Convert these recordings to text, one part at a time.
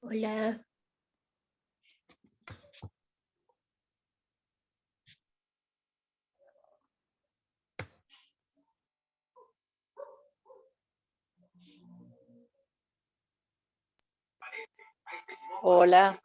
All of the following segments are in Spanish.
Hola. Hola.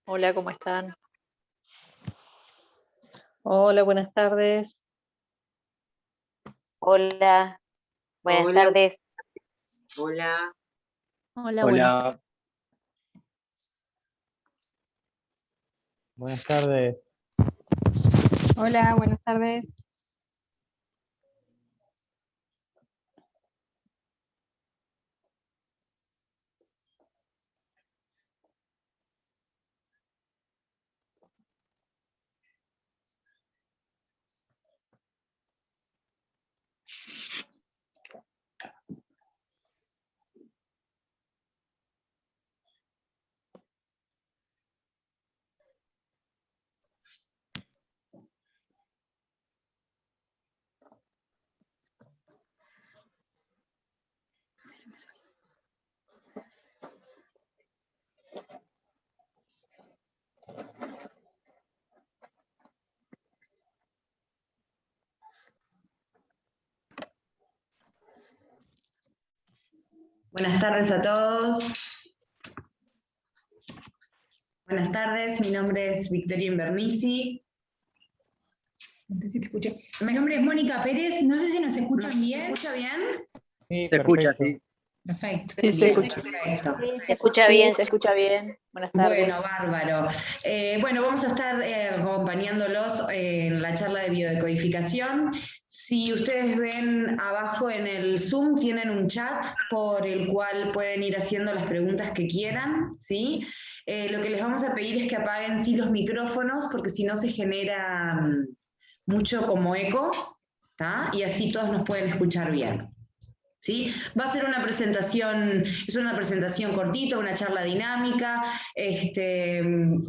Hola, ¿cómo están? Hola, buenas tardes. Hola, buenas tardes. Hola. Hola, Hola. Buenas tardes. Hola, buenas tardes. Buenas tardes a todos. Buenas tardes, mi nombre es Victoria Invernici. No sé si te escucho. Mi nombre es Mónica Pérez, no sé si nos escuchan bien. ¿Se escucha bien? Sí, Se escucha, perfecto. sí. Perfecto. Sí, se Bien, escucha. perfecto. Sí, se escucha bien, se escucha bien. Buenas tardes. Bueno, bárbaro. Bueno, vamos a estar acompañándolos en la charla de biodecodificación. Si ustedes ven abajo en el Zoom, tienen un chat por el cual pueden ir haciendo las preguntas que quieran, ¿sí? Lo que les vamos a pedir es que apaguen sí los micrófonos, porque si no se genera mucho como eco, ¿tá? Y así todos nos pueden escuchar bien. ¿Sí? Va a ser una presentación, es una presentación cortita, una charla dinámica,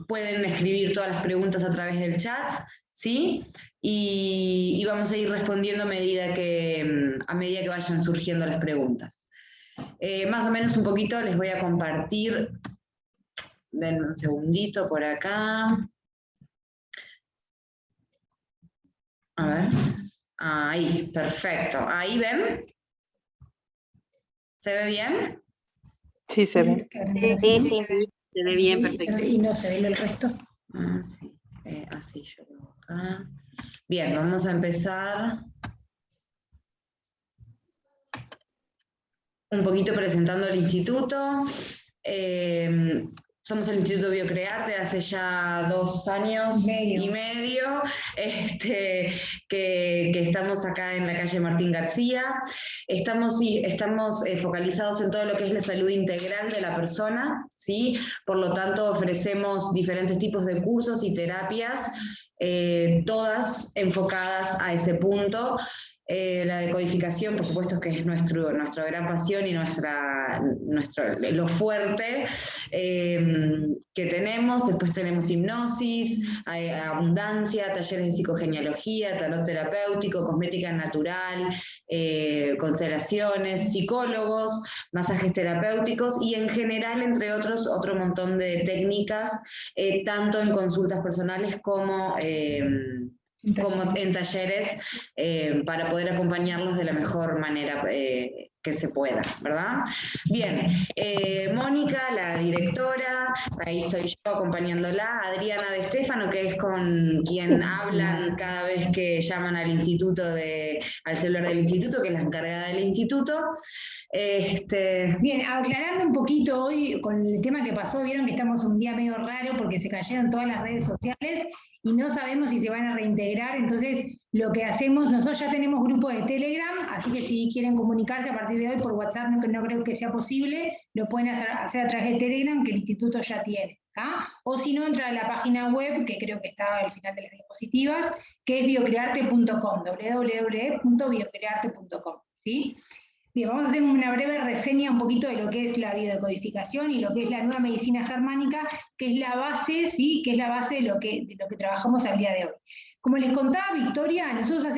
pueden escribir todas las preguntas a través del chat, ¿sí? Y vamos a ir respondiendo a medida que vayan surgiendo las preguntas. Más o menos un poquito les voy a compartir, denme un segundito por acá. A ver, Ahí, perfecto. ¿Ahí ven? ¿Se ve bien? Sí, se ve. Sí, sí. Se ve bien, perfecto. Y no se ve el resto. Sí. Así yo lo hago acá. Bien, vamos a empezar un poquito presentando el instituto. Somos el Instituto Biocrearte hace ya 2 años y medio, que estamos acá en la calle Martín García. Estamos focalizados en todo lo que es la salud integral de la persona, ¿sí? Por lo tanto, ofrecemos diferentes tipos de cursos y terapias, todas enfocadas a ese punto. La decodificación, por supuesto, que es nuestra gran pasión y lo fuerte que tenemos. Después tenemos hipnosis, abundancia, talleres de psicogenealogía, tarot terapéutico, cosmética natural, constelaciones, psicólogos, masajes terapéuticos y en general, entre otros, otro montón de técnicas, tanto en consultas personales como en talleres, para poder acompañarlos de la mejor manera que se pueda, ¿verdad? Bien, Mónica, la directora, ahí estoy yo acompañándola, Adriana de Stefano, que es con quien hablan cada vez que llaman al instituto, al celular del instituto, que es la encargada del instituto. Bien, aclarando un poquito hoy con el tema que pasó, vieron que estamos un día medio raro porque se cayeron todas las redes sociales y no sabemos si se van a reintegrar. Entonces lo que hacemos, nosotros ya tenemos grupo de Telegram, así que si quieren comunicarse a partir de hoy por WhatsApp, no creo que sea posible, lo pueden hacer a través de Telegram, que el instituto ya tiene, ¿tá? O si no, entrar a la página web, que creo que está al final de las diapositivas, que es biocrearte.com, www.biocrearte.com, ¿sí? Bien, vamos a hacer una breve reseña un poquito de lo que es la biodecodificación y lo que es la nueva medicina germánica, que es la base, ¿sí? Que es la base de lo que trabajamos al día de hoy. Como les contaba Victoria, nosotros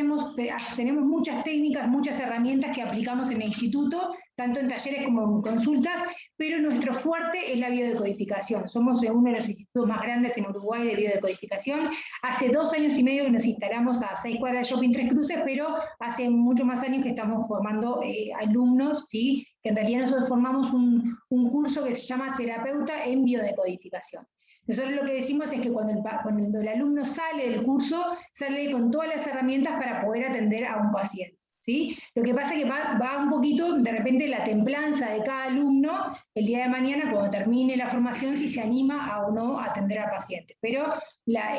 tenemos muchas técnicas, muchas herramientas que aplicamos en el instituto, tanto en talleres como en consultas, pero nuestro fuerte es la biodecodificación. Somos uno de los institutos más grandes en Uruguay de biodecodificación. Hace 2 años y medio que nos instalamos a 6 cuadras de Shopping Tres Cruces, pero hace muchos más años que estamos formando alumnos, ¿sí? Que en realidad nosotros formamos un curso que se llama Terapeuta en Biodecodificación. Nosotros lo que decimos es que cuando el alumno sale del curso, sale con todas las herramientas para poder atender a un paciente, ¿sí? Lo que pasa es que va un poquito, de repente, la templanza de cada alumno, el día de mañana, cuando termine la formación, si se anima o no a atender a pacientes. Pero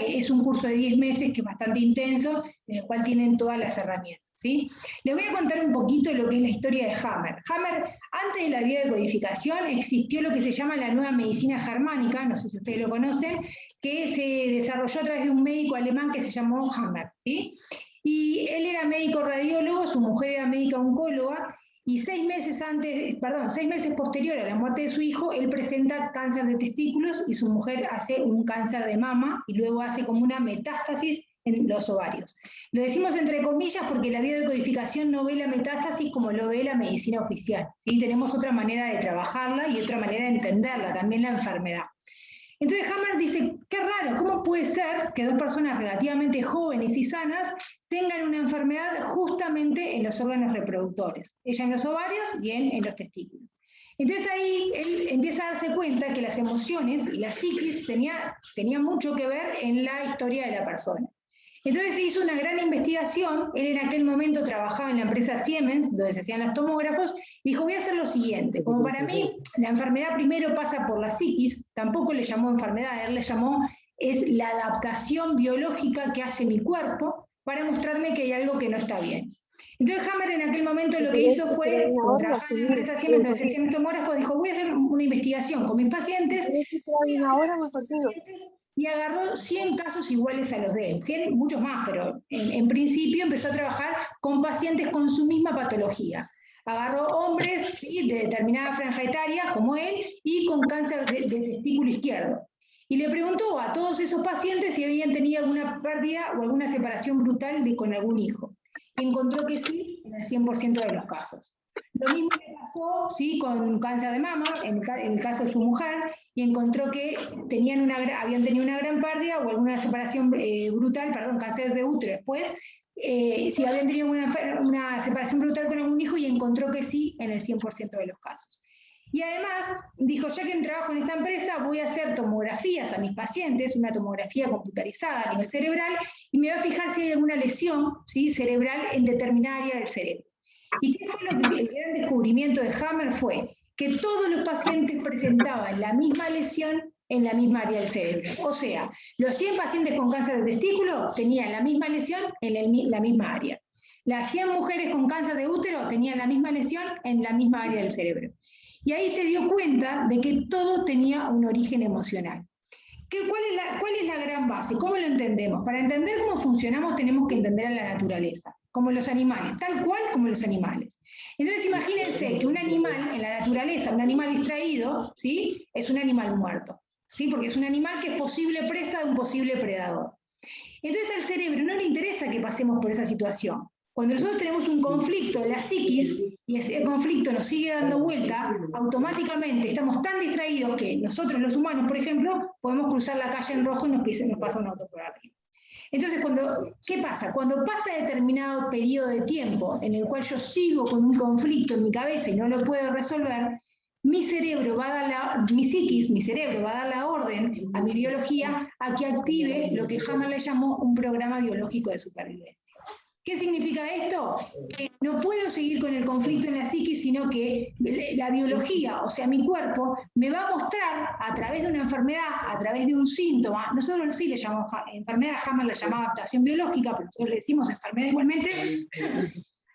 es un curso de 10 meses que es bastante intenso, en el cual tienen todas las herramientas, ¿sí? Les voy a contar un poquito lo que es la historia de Hammer. Hammer, antes de la biodecodificación, existió lo que se llama la nueva medicina germánica, no sé si ustedes lo conocen, que se desarrolló a través de un médico alemán que se llamó Hammer, ¿sí? Y él era médico radiólogo, su mujer era médica oncóloga, y 6 meses posterior a la muerte de su hijo, él presenta cáncer de testículos y su mujer hace un cáncer de mama y luego hace como una metástasis en los ovarios. Lo decimos entre comillas porque la biodecodificación no ve la metástasis como lo ve la medicina oficial, ¿sí? Tenemos otra manera de trabajarla y otra manera de entenderla, también la enfermedad. Entonces Hammer dice, qué raro, ¿cómo puede ser que 2 personas relativamente jóvenes y sanas tengan una enfermedad justamente en los órganos reproductores? Ella en los ovarios y él en los testículos. Entonces ahí él empieza a darse cuenta que las emociones y la psiquis tenían mucho que ver en la historia de la persona. Entonces se hizo una gran investigación, él en aquel momento trabajaba en la empresa Siemens, donde se hacían los tomógrafos, y dijo, voy a hacer lo siguiente, como para mí la enfermedad primero pasa por la psiquis, tampoco le llamó enfermedad, él le llamó, es la adaptación biológica que hace mi cuerpo para mostrarme que hay algo que no está bien. Entonces Hammer en aquel momento lo que hizo fue, como trabajaba en la empresa Siemens, donde se hacían los tomógrafos, dijo, voy a hacer una investigación con mis pacientes, y agarró 100 casos iguales a los de él, 100, muchos más, pero en principio empezó a trabajar con pacientes con su misma patología. Agarró hombres, ¿sí?, de determinada franja etaria, como él, y con cáncer de testículo izquierdo. Y le preguntó a todos esos pacientes si habían tenido alguna pérdida o alguna separación brutal con algún hijo. Y encontró que sí, en el 100% de los casos. Lo mismo le pasó, ¿sí?, con cáncer de mama, en el caso de su mujer, y encontró que habían tenido una gran pérdida o alguna separación brutal, cáncer de útero después, si habían tenido una separación brutal con algún hijo, y encontró que sí en el 100% de los casos. Y además dijo, ya que trabajo en esta empresa, voy a hacer tomografías a mis pacientes, una tomografía computarizada a nivel cerebral, y me voy a fijar si hay alguna lesión, ¿sí?, cerebral en determinada área del cerebro. ¿Y qué fue lo que el gran descubrimiento de Hammer fue? Que todos los pacientes presentaban la misma lesión en la misma área del cerebro. O sea, los 100 pacientes con cáncer de testículo tenían la misma lesión en la misma área. Las 100 mujeres con cáncer de útero tenían la misma lesión en la misma área del cerebro. Y ahí se dio cuenta de que todo tenía un origen emocional. ¿Cuál es la gran base? ¿Cómo lo entendemos? Para entender cómo funcionamos tenemos que entender a la naturaleza, como los animales, tal cual como los animales. Entonces imagínense que un animal en la naturaleza, un animal distraído, ¿sí?, es un animal muerto, ¿sí?, porque es un animal que es posible presa de un posible predador. Entonces al cerebro no le interesa que pasemos por esa situación. Cuando nosotros tenemos un conflicto en la psiquis y ese conflicto nos sigue dando vuelta, automáticamente estamos tan distraídos que nosotros los humanos, por ejemplo, podemos cruzar la calle en rojo y nos pasa un auto por arriba. Entonces, ¿qué pasa? Cuando pasa determinado periodo de tiempo en el cual yo sigo con un conflicto en mi cabeza y no lo puedo resolver, mi cerebro va a dar mi cerebro va a dar la orden a mi biología a que active lo que Hammer le llamó un programa biológico de supervivencia. ¿Qué significa esto? Que no puedo seguir con el conflicto en la psiquis, sino que la biología, o sea, mi cuerpo, me va a mostrar a través de una enfermedad, a través de un síntoma. Nosotros sí le llamamos enfermedad, Hammer la llamaba adaptación biológica, pero nosotros le decimos enfermedad igualmente.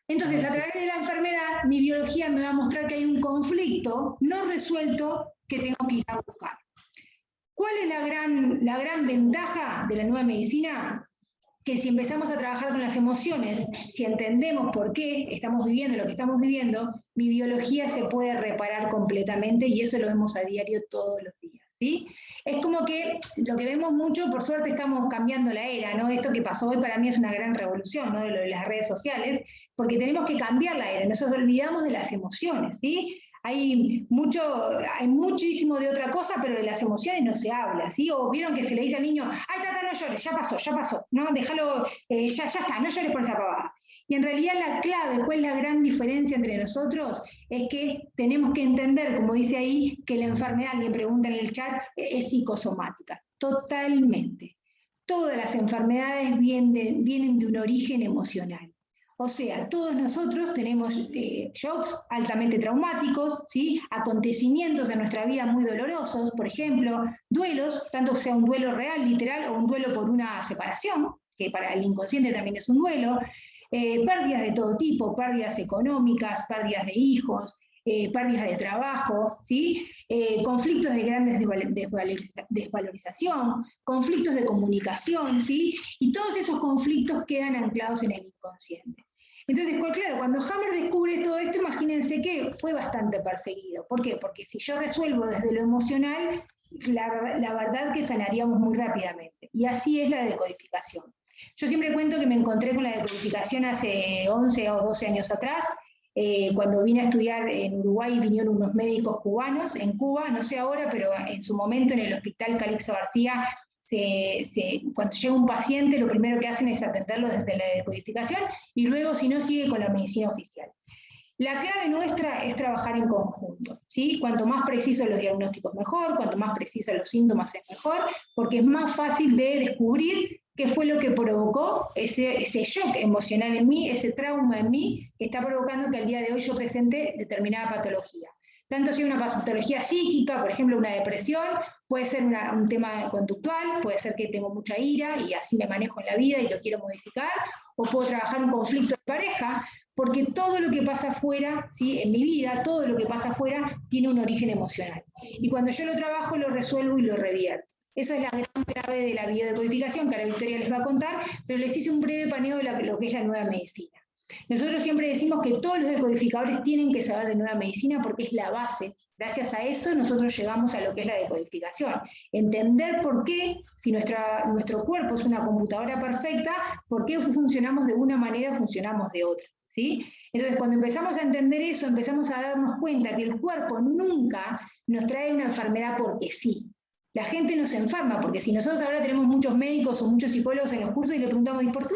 Entonces, a través de la enfermedad, mi biología me va a mostrar que hay un conflicto no resuelto que tengo que ir a buscar. ¿Cuál es la gran ventaja de la nueva medicina? Que si empezamos a trabajar con las emociones, si entendemos por qué estamos viviendo lo que estamos viviendo, mi biología se puede reparar completamente, y eso lo vemos a diario todos los días, ¿sí? Es como que lo que vemos mucho, por suerte estamos cambiando la era, ¿no? Esto que pasó hoy para mí es una gran revolución, ¿no?, de lo de las redes sociales, porque tenemos que cambiar la era, nosotros olvidamos de las emociones, ¿sí? Hay muchísimo de otra cosa, pero de las emociones no se habla, ¿sí? O vieron que se le dice al niño, ay, tata, no llores, ya pasó, ¿no? Déjalo, ya está, no llores por esa pavada. Y en realidad la clave, ¿cuál es la gran diferencia entre nosotros? Es que tenemos que entender, como dice ahí, que la enfermedad, alguien pregunta en el chat, es psicosomática, totalmente. Todas las enfermedades vienen de un origen emocional. O sea, todos nosotros tenemos shocks altamente traumáticos, ¿sí?, acontecimientos en nuestra vida muy dolorosos, por ejemplo, duelos, tanto sea un duelo real, literal, o un duelo por una separación, que para el inconsciente también es un duelo, pérdidas de todo tipo, pérdidas económicas, pérdidas de hijos, pérdidas de trabajo, ¿sí?, conflictos de grandes desvalorización, conflictos de comunicación, ¿sí?, y todos esos conflictos quedan anclados en el inconsciente. Entonces, claro, cuando Hammer descubre todo esto, imagínense que fue bastante perseguido. ¿Por qué? Porque si yo resuelvo desde lo emocional, la verdad que sanaríamos muy rápidamente. Y así es la decodificación. Yo siempre cuento que me encontré con la decodificación hace 11 o 12 años atrás, cuando vine a estudiar en Uruguay, vinieron unos médicos cubanos en Cuba, no sé ahora, pero en su momento en el Hospital Calixto García, cuando llega un paciente, lo primero que hacen es atenderlo desde la decodificación, y luego, si no, sigue con la medicina oficial. La clave nuestra es trabajar en conjunto, ¿sí? Cuanto más precisos los diagnósticos mejor, cuanto más precisos los síntomas es mejor, porque es más fácil de descubrir qué fue lo que provocó ese shock emocional en mí, ese trauma en mí, que está provocando que al día de hoy yo presente determinada patología. Tanto sea una patología psíquica, por ejemplo una depresión, puede ser un tema conductual, puede ser que tengo mucha ira y así me manejo en la vida y lo quiero modificar, o puedo trabajar un conflicto de pareja, porque todo lo que pasa afuera, ¿sí?, en mi vida, todo lo que pasa afuera tiene un origen emocional. Y cuando yo lo trabajo, lo resuelvo y lo revierto. Esa es la gran clave de la biodecodificación, que ahora Victoria les va a contar, pero les hice un breve paneo de lo que es la nueva medicina. Nosotros siempre decimos que todos los decodificadores tienen que saber de nueva medicina porque es la base. Gracias a eso nosotros llegamos a lo que es la decodificación. Entender por qué, si nuestro cuerpo es una computadora perfecta, por qué funcionamos de una manera, funcionamos de otra, ¿sí? Entonces cuando empezamos a entender eso, empezamos a darnos cuenta que el cuerpo nunca nos trae una enfermedad porque sí. La gente no se enferma, porque si nosotros ahora tenemos muchos médicos o muchos psicólogos en los cursos y le preguntamos, ¿y por qué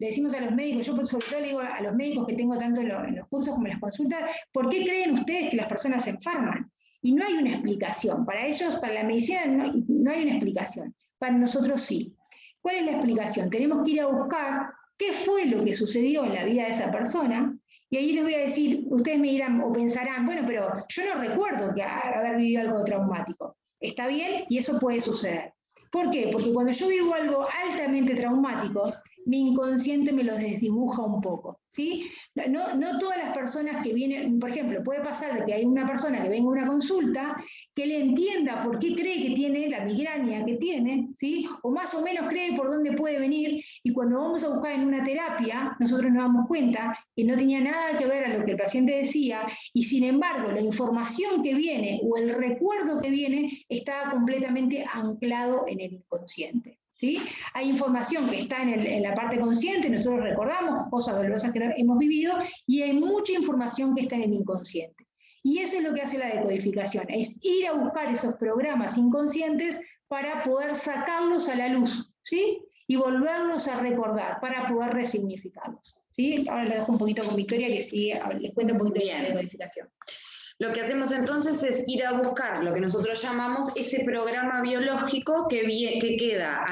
le decimos a los médicos, yo sobre todo le digo a los médicos que tengo tanto en los cursos como en las consultas, ¿por qué creen ustedes que las personas se enferman? Y no hay una explicación. Para ellos, para la medicina, no hay una explicación. Para nosotros sí. ¿Cuál es la explicación? Tenemos que ir a buscar qué fue lo que sucedió en la vida de esa persona, y ahí les voy a decir, ustedes me dirán o pensarán, bueno, pero yo no recuerdo que haber vivido algo traumático. Está bien, y eso puede suceder. ¿Por qué? Porque cuando yo vivo algo altamente traumático, mi inconsciente me lo desdibuja un poco, ¿sí? No todas las personas que vienen, por ejemplo, puede pasar de que hay una persona que venga a una consulta que le entienda por qué cree que tiene la migraña que tiene, ¿sí? O más o menos cree por dónde puede venir, y cuando vamos a buscar en una terapia, nosotros nos damos cuenta que no tenía nada que ver a lo que el paciente decía, y sin embargo, la información que viene o el recuerdo que viene estaba completamente anclado en el inconsciente. ¿Sí? Hay información que está en la parte consciente, nosotros recordamos cosas dolorosas que hemos vivido, y hay mucha información que está en el inconsciente. Y eso es lo que hace la decodificación, es ir a buscar esos programas inconscientes para poder sacarlos a la luz, ¿sí? Y volverlos a recordar, para poder resignificarlos. ¿Sí? Ahora lo dejo un poquito con Victoria, que sí, les cuento un poquito de la decodificación. Lo que hacemos entonces es ir a buscar lo que nosotros llamamos ese programa biológico que queda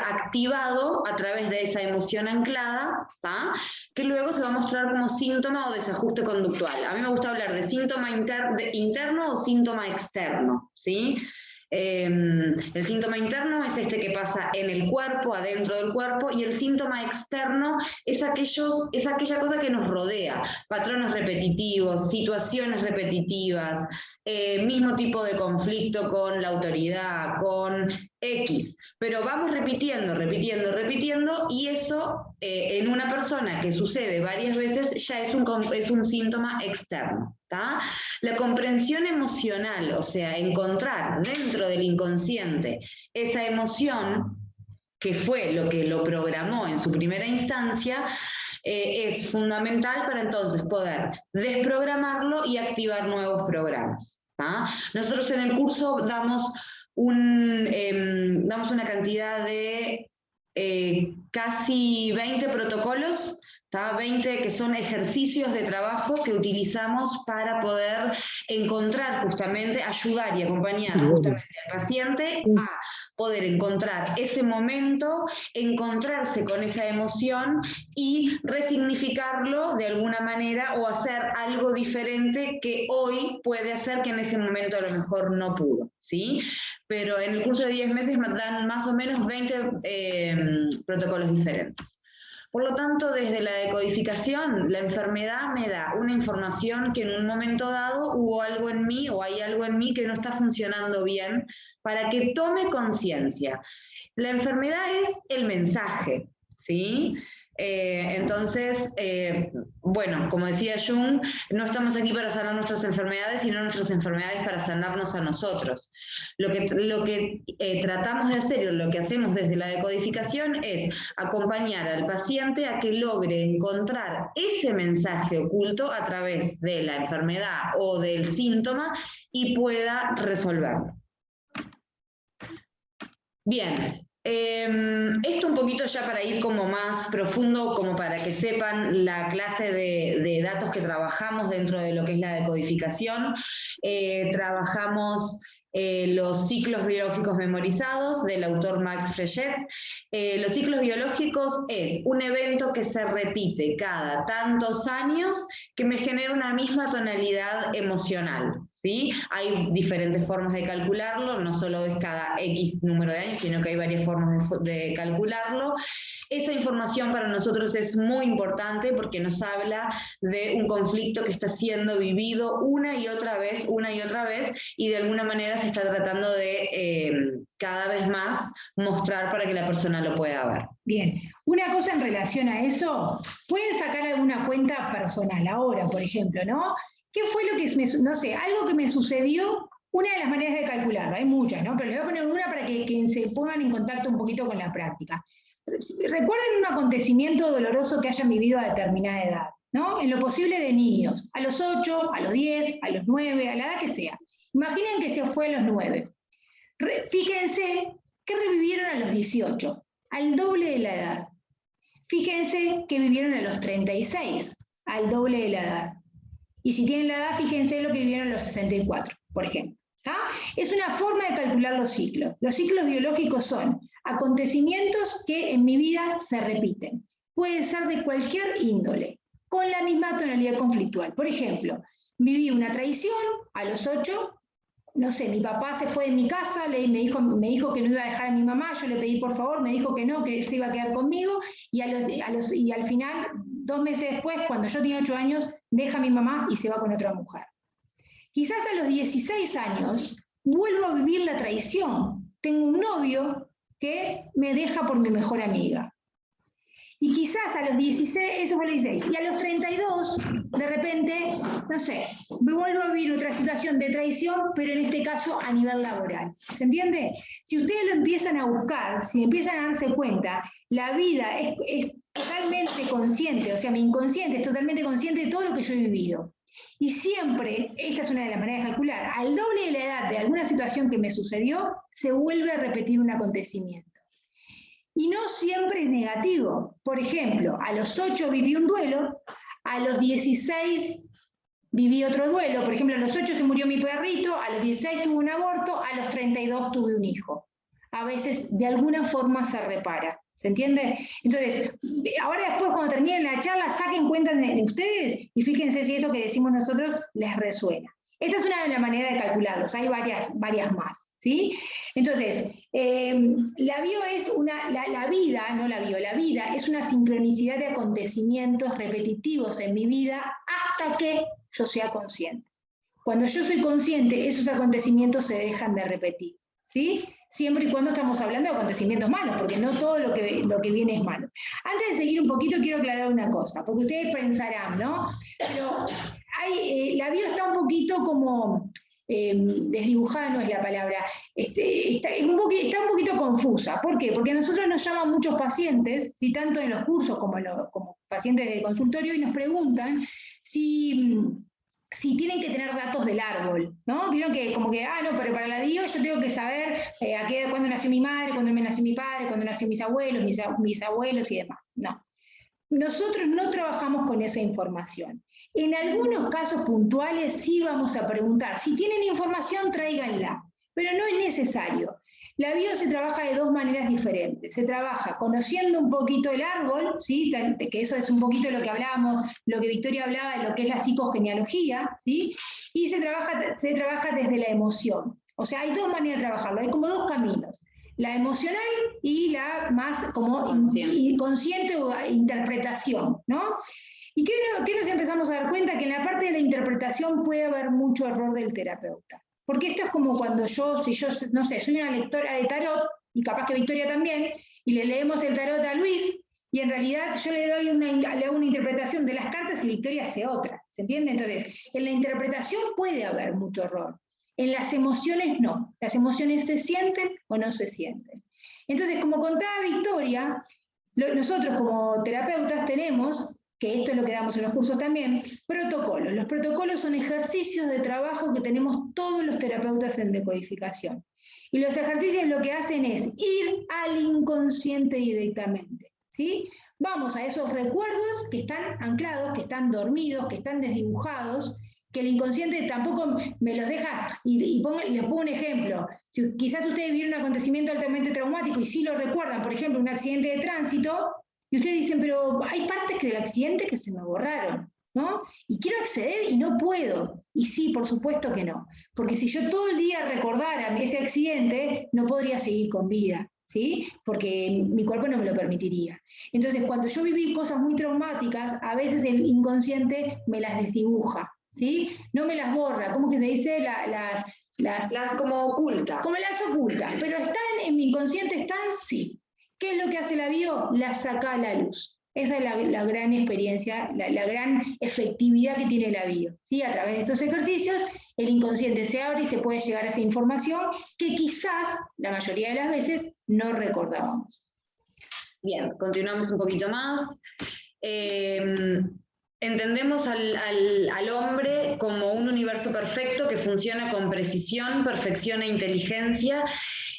activado a través de esa emoción anclada, ¿tá? Que luego se va a mostrar como síntoma o desajuste conductual. A mí me gusta hablar de síntoma interno o síntoma externo, ¿sí? El síntoma interno es este que pasa en el cuerpo, adentro del cuerpo, y el síntoma externo es aquella cosa que nos rodea, patrones repetitivos, situaciones repetitivas, mismo tipo de conflicto con la autoridad, con X, pero vamos repitiendo, y eso en una persona que sucede varias veces ya es un síntoma externo. ¿Tá? La comprensión emocional, o sea, encontrar dentro del inconsciente esa emoción que fue lo que lo programó en su primera instancia, es fundamental para entonces poder desprogramarlo y activar nuevos programas. ¿Tá? Nosotros en el curso damos una cantidad de casi 20 protocolos, 20 que son ejercicios de trabajo que utilizamos para poder encontrar justamente, ayudar y acompañar justamente al paciente a poder encontrar ese momento, encontrarse con esa emoción y resignificarlo de alguna manera o hacer algo diferente que hoy puede hacer que en ese momento a lo mejor no pudo, ¿sí? Pero en el curso de 10 meses dan más o menos 20 protocolos diferentes. Por lo tanto, desde la decodificación, la enfermedad me da una información que en un momento dado hubo algo en mí o hay algo en mí que no está funcionando bien para que tome conciencia. La enfermedad es el mensaje, ¿sí? Entonces, bueno, como decía Jung, no estamos aquí para sanar nuestras enfermedades, sino nuestras enfermedades para sanarnos a nosotros. Lo que tratamos de hacer, o lo que hacemos desde la decodificación, es acompañar al paciente a que logre encontrar ese mensaje oculto a través de la enfermedad o del síntoma y pueda resolverlo. Bien. Esto un poquito ya para ir como más profundo, como para que sepan la clase de datos que trabajamos dentro de lo que es la decodificación. Trabajamos los ciclos biológicos memorizados del autor Marc Frechet. Los ciclos biológicos es un evento que se repite cada tantos años que me genera una misma tonalidad emocional. ¿Sí? Hay diferentes formas de calcularlo, no solo es cada X número de años, sino que hay varias formas de calcularlo. Esa información para nosotros es muy importante porque nos habla de un conflicto que está siendo vivido una y otra vez, y de alguna manera se está tratando de cada vez más mostrar para que la persona lo pueda ver. Bien, una cosa en relación a eso, pueden sacar alguna cuenta personal ahora, por ejemplo, ¿no? ¿Qué fue lo que no sé, algo que me sucedió? Una de las maneras de calcularlo, hay muchas, ¿no? Pero les voy a poner una para que se pongan en contacto un poquito con la práctica. Recuerden un acontecimiento doloroso que hayan vivido a determinada edad, ¿no? En lo posible de niños, a los 8, a los 10, a los 9, a la edad que sea. Imaginen que se fue a los 9. Fíjense que revivieron a los 18, al doble de la edad. fíjense que vivieron a los 36, al doble de la edad. Y si tienen la edad, fíjense lo que vivieron a los 64, por ejemplo. ¿Tá? Es una forma de calcular los ciclos. Los ciclos biológicos son acontecimientos que en mi vida se repiten. Pueden ser de cualquier índole, con la misma tonalidad conflictual. Por ejemplo, viví una traición a los 8, no sé, mi papá se fue de mi casa, me dijo que no iba a dejar a mi mamá, yo le pedí por favor, me dijo que no, que él se iba a quedar conmigo, y al final, 2 meses después, cuando yo tenía 8 años, deja a mi mamá y se va con otra mujer. Quizás a los 16 años vuelvo a vivir la traición. Tengo un novio que me deja por mi mejor amiga. Y quizás a los 16, eso fue a los 16, y a los 32, de repente, no sé, vuelvo a vivir otra situación de traición, pero en este caso a nivel laboral. ¿Se entiende? Si ustedes lo empiezan a buscar, si empiezan a darse cuenta, la vida es totalmente consciente, o sea, mi inconsciente es totalmente consciente de todo lo que yo he vivido. Y siempre, esta es una de las maneras de calcular, al doble de la edad de alguna situación que me sucedió, se vuelve a repetir un acontecimiento. Y no siempre es negativo. Por ejemplo, a los 8 viví un duelo, a los 16 viví otro duelo. Por ejemplo, a los 8 se murió mi perrito, a los 16 tuve un aborto, a los 32 tuve un hijo. A veces, de alguna forma, se repara. ¿Se entiende? Entonces, ahora después cuando terminen la charla, saquen cuenta de ustedes y fíjense si esto que decimos nosotros les resuena. Esta es una de las maneras de calcularlos, hay varias más, ¿sí? Entonces, la vida es una sincronicidad de acontecimientos repetitivos en mi vida hasta que yo sea consciente. Cuando yo soy consciente, esos acontecimientos se dejan de repetir, ¿sí? Siempre y cuando estamos hablando de acontecimientos malos, porque no todo lo que viene es malo. Antes de seguir un poquito, quiero aclarar una cosa, porque ustedes pensarán, ¿no? Pero la bio está un poquito como desdibujada, no es la palabra, está un poquito confusa. ¿Por qué? Porque a nosotros nos llaman muchos pacientes, ¿sí? Tanto en los cursos como pacientes de consultorio, y nos preguntan si tienen que tener datos del árbol, ¿no? Vieron que como que, no, pero para la bio yo tengo que saber cuándo nació mi madre, cuándo me nació mi padre, cuándo nació mis abuelos, mis abuelos y demás. No. Nosotros no trabajamos con esa información. En algunos casos puntuales sí vamos a preguntar. Si tienen información, tráiganla, pero no es necesario. La bio se trabaja de 2 maneras diferentes. Se trabaja conociendo un poquito el árbol, ¿sí? Que eso es un poquito lo que hablábamos, lo que Victoria hablaba de lo que es la psicogenealogía, ¿sí? Y se trabaja desde la emoción. O sea, hay 2 maneras de trabajarlo, hay como 2 caminos. La emocional y la más como inconsciente o interpretación, ¿no? ¿Y qué nos empezamos a dar cuenta? Que en la parte de la interpretación puede haber mucho error del terapeuta. Porque esto es como cuando si yo, no sé, soy una lectora de tarot, y capaz que Victoria también, y le leemos el tarot a Luis, y en realidad yo le hago una interpretación de las cartas y Victoria hace otra, ¿se entiende? Entonces, en la interpretación puede haber mucho error. En las emociones no. Las emociones se sienten o no se sienten. Entonces, como contaba Victoria, nosotros como terapeutas tenemos, que esto es lo que damos en los cursos también, protocolos. Los protocolos son ejercicios de trabajo que tenemos todos los terapeutas en decodificación. Y los ejercicios lo que hacen es ir al inconsciente directamente, ¿sí? Vamos a esos recuerdos que están anclados, que están dormidos, que están desdibujados, que el inconsciente tampoco me los deja, y les pongo un ejemplo. Si quizás ustedes vieron un acontecimiento altamente traumático y sí lo recuerdan, por ejemplo, un accidente de tránsito, y ustedes dicen, pero hay partes del accidente que se me borraron, ¿no? Y quiero acceder y no puedo. Y sí, por supuesto que no. Porque si yo todo el día recordara ese accidente, no podría seguir con vida, ¿sí? Porque mi cuerpo no me lo permitiría. Entonces, cuando yo viví cosas muy traumáticas, a veces el inconsciente me las desdibuja, ¿sí? No me las borra, ¿cómo que se dice? Las como oculta. Como las oculta, pero están en mi inconsciente, están, sí. ¿Qué es lo que hace la bio? La saca a la luz. Esa es la gran experiencia, la gran efectividad que tiene la bio, ¿sí? A través de estos ejercicios, el inconsciente se abre y se puede llegar a esa información que quizás, la mayoría de las veces, no recordábamos. Bien, continuamos un poquito más. Entendemos al hombre como un universo perfecto que funciona con precisión, perfección e inteligencia,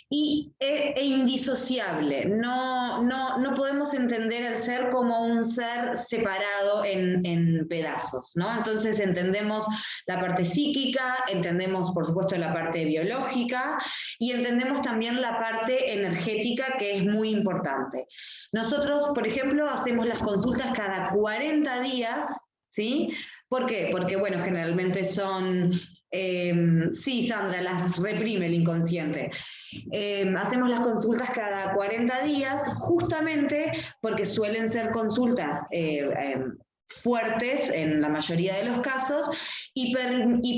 e indisociable. No podemos entender al ser como un ser separado en pedazos, ¿no? Entonces entendemos la parte psíquica, entendemos por supuesto la parte biológica y entendemos también la parte energética, que es muy importante. Nosotros, por ejemplo, hacemos las consultas cada 40 días, ¿sí? ¿Por qué? Porque, bueno, generalmente son... sí, Sandra, las reprime el inconsciente. Hacemos las consultas cada 40 días, justamente porque suelen ser consultas fuertes en la mayoría de los casos, y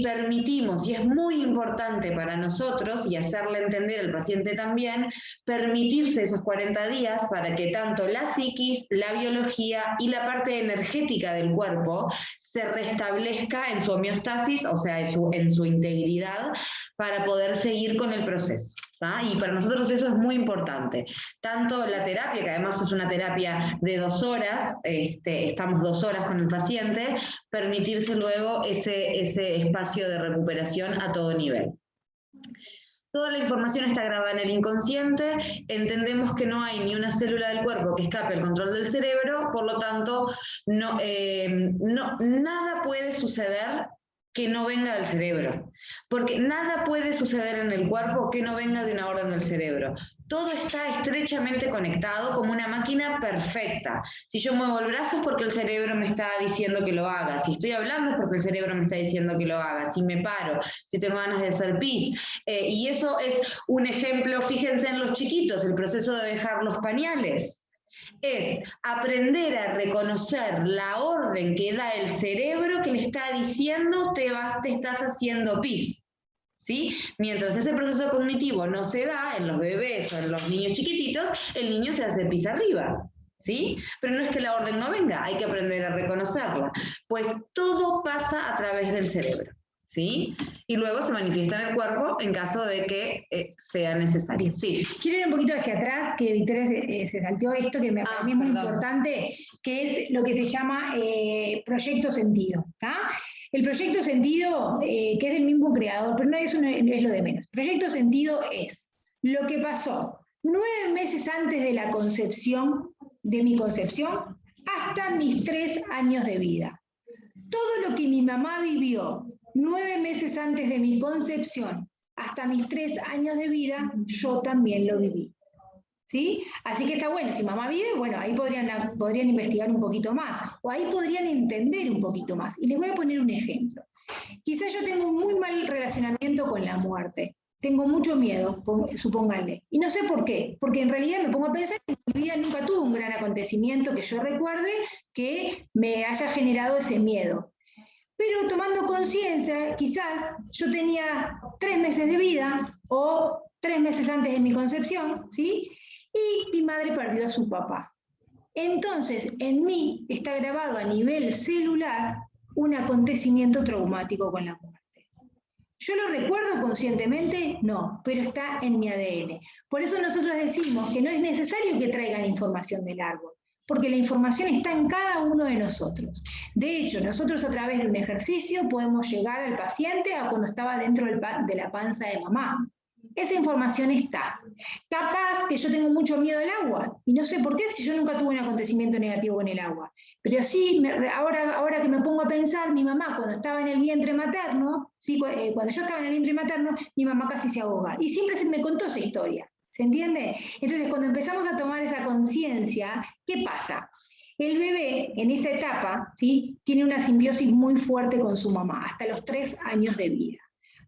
permitimos, y es muy importante para nosotros, y hacerle entender al paciente también, permitirse esos 40 días para que tanto la psiquis, la biología y la parte energética del cuerpo se restablezca en su homeostasis, o sea, en su integridad, para poder seguir con el proceso. ¿tá? Y para nosotros eso es muy importante. Tanto la terapia, que además es una terapia de 2 horas, estamos 2 horas con el paciente, permitirse luego ese espacio de recuperación a todo nivel. Toda la información está grabada en el inconsciente, entendemos que no hay ni una célula del cuerpo que escape al control del cerebro, por lo tanto, nada puede suceder que no venga del cerebro, porque nada puede suceder en el cuerpo que no venga de una orden del cerebro. Todo está estrechamente conectado como una máquina perfecta. Si yo muevo el brazo es porque el cerebro me está diciendo que lo haga, si estoy hablando es porque el cerebro me está diciendo que lo haga, si me paro, si tengo ganas de hacer pis. Y eso es un ejemplo, fíjense en los chiquitos, el proceso de dejar los pañales. Es aprender a reconocer la orden que da el cerebro que le está diciendo te estás haciendo pis. ¿Sí? Mientras ese proceso cognitivo no se da en los bebés o en los niños chiquititos, el niño se hace pis arriba. ¿Sí? Pero no es que la orden no venga, hay que aprender a reconocerla. Pues todo pasa a través del cerebro. ¿Sí? Y luego se manifiesta en el cuerpo en caso de que sea necesario. Sí. Quiero ir un poquito hacia atrás, que Victoria se salteó esto, que para mí es muy importante, que es lo que se llama proyecto sentido. ¿tá? El proyecto sentido, que es del mismo creador, pero eso no es lo de menos. Proyecto sentido es lo que pasó 9 meses antes de la concepción, de mi concepción, hasta mis 3 años de vida. Todo lo que mi mamá vivió 9 meses antes de mi concepción, hasta mis 3 años de vida, yo también lo viví. ¿Sí? Así que está bueno, si mamá vive, bueno, ahí podrían investigar un poquito más, o ahí podrían entender un poquito más. Y les voy a poner un ejemplo. Quizás yo tengo un muy mal relacionamiento con la muerte, tengo mucho miedo, supónganle, y no sé por qué, porque en realidad me pongo a pensar que en mi vida nunca tuve un gran acontecimiento que yo recuerde que me haya generado ese miedo. Pero tomando conciencia, quizás yo tenía 3 meses de vida, o 3 meses antes de mi concepción, ¿sí? Y mi madre perdió a su papá. Entonces, en mí está grabado a nivel celular un acontecimiento traumático con la muerte. ¿Yo lo recuerdo conscientemente? No, pero está en mi ADN. Por eso nosotros decimos que no es necesario que traigan información del árbol, porque la información está en cada uno de nosotros. De hecho, nosotros a través de un ejercicio podemos llegar al paciente a cuando estaba dentro de la panza de mamá. Esa información está. Capaz que yo tengo mucho miedo al agua, y no sé por qué si yo nunca tuve un acontecimiento negativo con el agua. Pero sí, ahora que me pongo a pensar, mi mamá cuando estaba en el vientre materno, ¿sí? Cuando yo estaba en el vientre materno, mi mamá casi se ahoga. Y siempre se me contó esa historia. ¿Se entiende? Entonces, cuando empezamos a tomar esa conciencia, ¿qué pasa? El bebé, en esa etapa, ¿sí? Tiene una simbiosis muy fuerte con su mamá, hasta los 3 años de vida.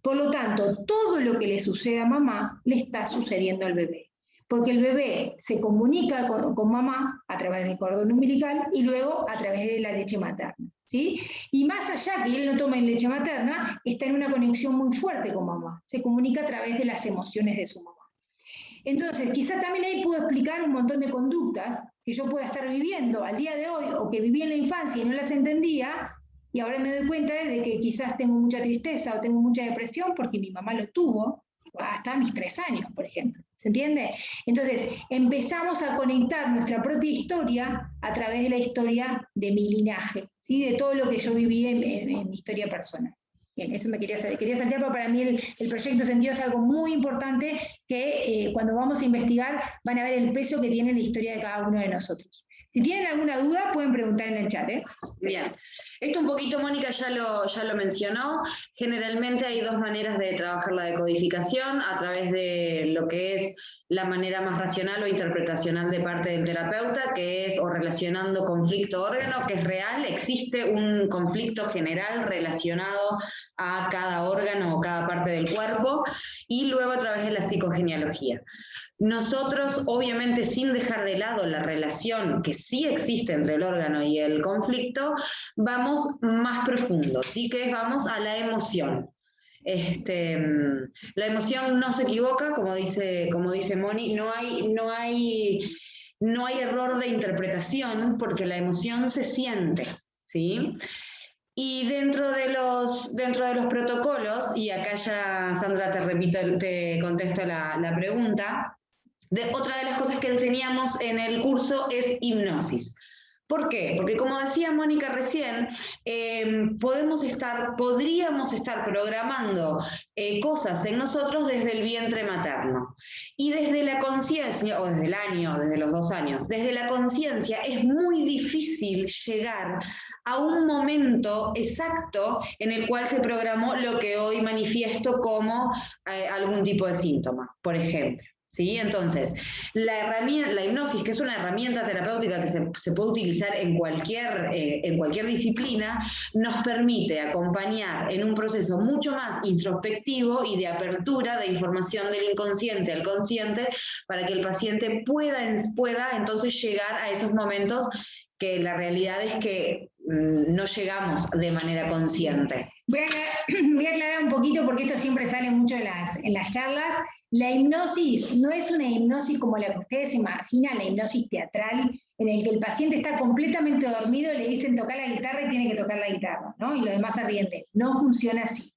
Por lo tanto, todo lo que le sucede a mamá, le está sucediendo al bebé. Porque el bebé se comunica con mamá a través del cordón umbilical y luego a través de la leche materna. ¿Sí? Y más allá que él no toma leche materna, está en una conexión muy fuerte con mamá. Se comunica a través de las emociones de su mamá. Entonces, quizá también ahí puedo explicar un montón de conductas que yo pueda estar viviendo al día de hoy, o que viví en la infancia y no las entendía, y ahora me doy cuenta de que quizás tengo mucha tristeza o tengo mucha depresión porque mi mamá lo tuvo hasta mis 3 años, por ejemplo. ¿Se entiende? Entonces, empezamos a conectar nuestra propia historia a través de la historia de mi linaje, ¿sí? De todo lo que yo viví en mi historia personal. Bien, eso quería saltear, pero para mí el proyecto sentido es algo muy importante que cuando vamos a investigar van a ver el peso que tiene la historia de cada uno de nosotros. Si tienen alguna duda, pueden preguntar en el chat. Bien, esto un poquito Mónica ya lo mencionó. Generalmente hay dos maneras de trabajar la decodificación, a través de lo que es la manera más racional o interpretacional de parte del terapeuta, que es o relacionando conflicto-órgano, que es real, existe un conflicto general relacionado a cada órgano o cada parte del cuerpo, y luego a través de la psicogenealogía. Nosotros, obviamente, sin dejar de lado la relación que sí existe entre el órgano y el conflicto, vamos más profundo, ¿sí? Que vamos a la emoción. La emoción no se equivoca, como dice Moni, no hay error de interpretación, porque la emoción se siente, ¿sí? Y dentro de los protocolos, y acá ya, Sandra, te contesto la pregunta, otra de las cosas que enseñamos en el curso es hipnosis. ¿Por qué? Porque como decía Mónica recién, podríamos estar programando cosas en nosotros desde el vientre materno. Y desde la conciencia, o desde el año, desde los 2 años, desde la conciencia es muy difícil llegar a un momento exacto en el cual se programó lo que hoy manifiesto como algún tipo de síntoma, por ejemplo. ¿Sí? Entonces, la hipnosis, que es una herramienta terapéutica que se puede utilizar en cualquier disciplina, nos permite acompañar en un proceso mucho más introspectivo y de apertura de información del inconsciente al consciente, para que el paciente pueda entonces llegar a esos momentos que la realidad es que no llegamos de manera consciente. Voy a aclarar un poquito, porque esto siempre sale mucho en las charlas. La hipnosis no es una hipnosis como la que ustedes se imaginan, la hipnosis teatral, en el que el paciente está completamente dormido, le dicen tocar la guitarra y tiene que tocar la guitarra, ¿no? Y los demás se ríen de él. No funciona así.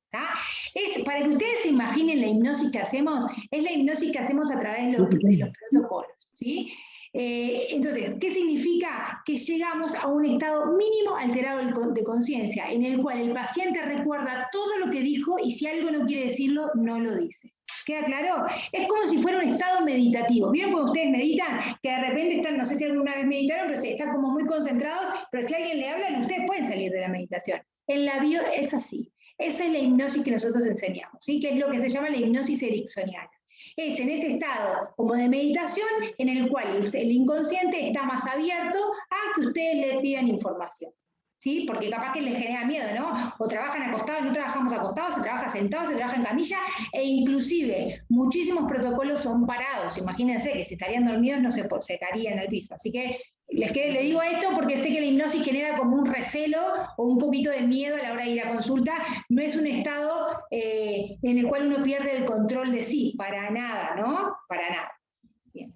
Para que ustedes se imaginen la hipnosis que hacemos, es la hipnosis que hacemos a través de los protocolos, ¿sí? Entonces, ¿qué significa? Que llegamos a un estado mínimo alterado de conciencia, en el cual el paciente recuerda todo lo que dijo y si algo no quiere decirlo, no lo dice. ¿Queda claro? Es como si fuera un estado meditativo. ¿Vieron cuando ustedes meditan? Que de repente están, no sé si alguna vez meditaron, pero están como muy concentrados, pero si alguien le habla, ustedes pueden salir de la meditación. En la bio es así. Esa es la hipnosis que nosotros enseñamos, ¿sí? Que es lo que se llama la hipnosis ericksoniana. Es en ese estado como de meditación en el cual el inconsciente está más abierto a que ustedes le pidan información, ¿sí? Porque capaz que les genera miedo, ¿no? O trabajan acostados, no trabajamos acostados, se trabaja sentados, se trabaja en camilla, e inclusive muchísimos protocolos son parados. Imagínense que si estarían dormidos no se caerían al piso. Así que les digo esto porque sé que la hipnosis genera como un recelo o un poquito de miedo a la hora de ir a consulta. No es un estado en el cual uno pierde el control de sí, para nada, ¿no? Para nada. Bien.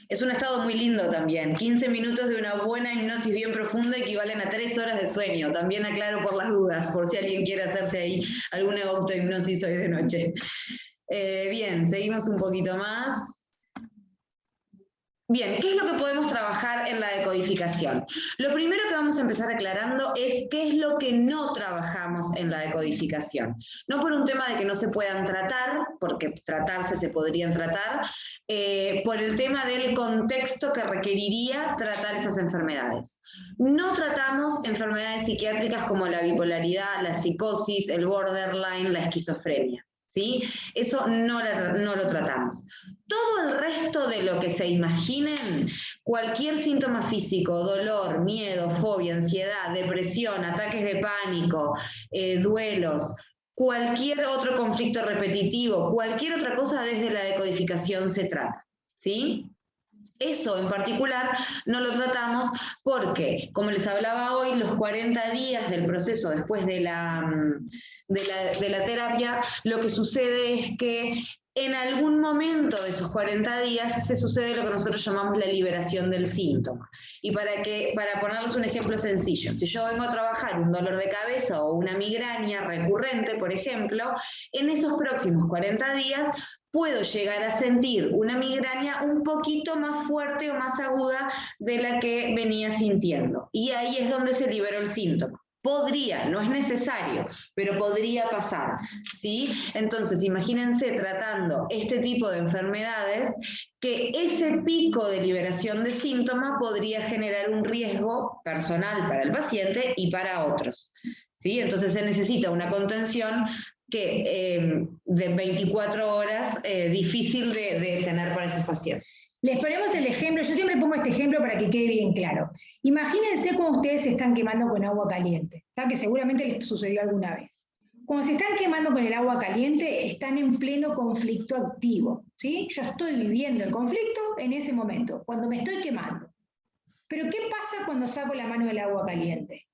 Es un estado muy lindo también. 15 minutos de una buena hipnosis bien profunda equivalen a 3 horas de sueño. También aclaro por las dudas, por si alguien quiere hacerse ahí alguna autohipnosis hoy de noche. Bien, seguimos un poquito más. Bien, ¿qué es lo que podemos trabajar en la decodificación? Lo primero que vamos a empezar aclarando es qué es lo que no trabajamos en la decodificación. No por un tema de que no se puedan tratar, porque tratarse se podrían tratar, por el tema del contexto que requeriría tratar esas enfermedades. No tratamos enfermedades psiquiátricas como la bipolaridad, la psicosis, el borderline, la esquizofrenia. ¿Sí? Eso no lo tratamos. Todo el resto de lo que se imaginen, cualquier síntoma físico, dolor, miedo, fobia, ansiedad, depresión, ataques de pánico, duelos, cualquier otro conflicto repetitivo, cualquier otra cosa desde la decodificación se trata. ¿Sí? Eso en particular no lo tratamos porque, como les hablaba hoy, los 40 días del proceso después de la terapia, lo que sucede es que en algún momento de esos 40 días se sucede lo que nosotros llamamos la liberación del síntoma. Y para ponerles un ejemplo sencillo, si yo vengo a trabajar un dolor de cabeza o una migraña recurrente, por ejemplo, en esos próximos 40 días puedo llegar a sentir una migraña un poquito más fuerte o más aguda de la que venía sintiendo. Y ahí es donde se liberó el síntoma. Podría, no es necesario, pero podría pasar, ¿sí? Entonces, imagínense tratando este tipo de enfermedades, que ese pico de liberación de síntomas podría generar un riesgo personal para el paciente y para otros, ¿sí? Entonces se necesita una contención que de 24 horas difícil de tener para esos pacientes. Les ponemos el ejemplo, yo siempre pongo este ejemplo para que quede bien claro. Imagínense cómo ustedes se están quemando con agua caliente, ¿tá? Que seguramente les sucedió alguna vez. Cuando se están quemando con el agua caliente, están en pleno conflicto activo, ¿sí? Yo estoy viviendo el conflicto en ese momento, cuando me estoy quemando. Pero ¿qué pasa cuando saco la mano del agua caliente?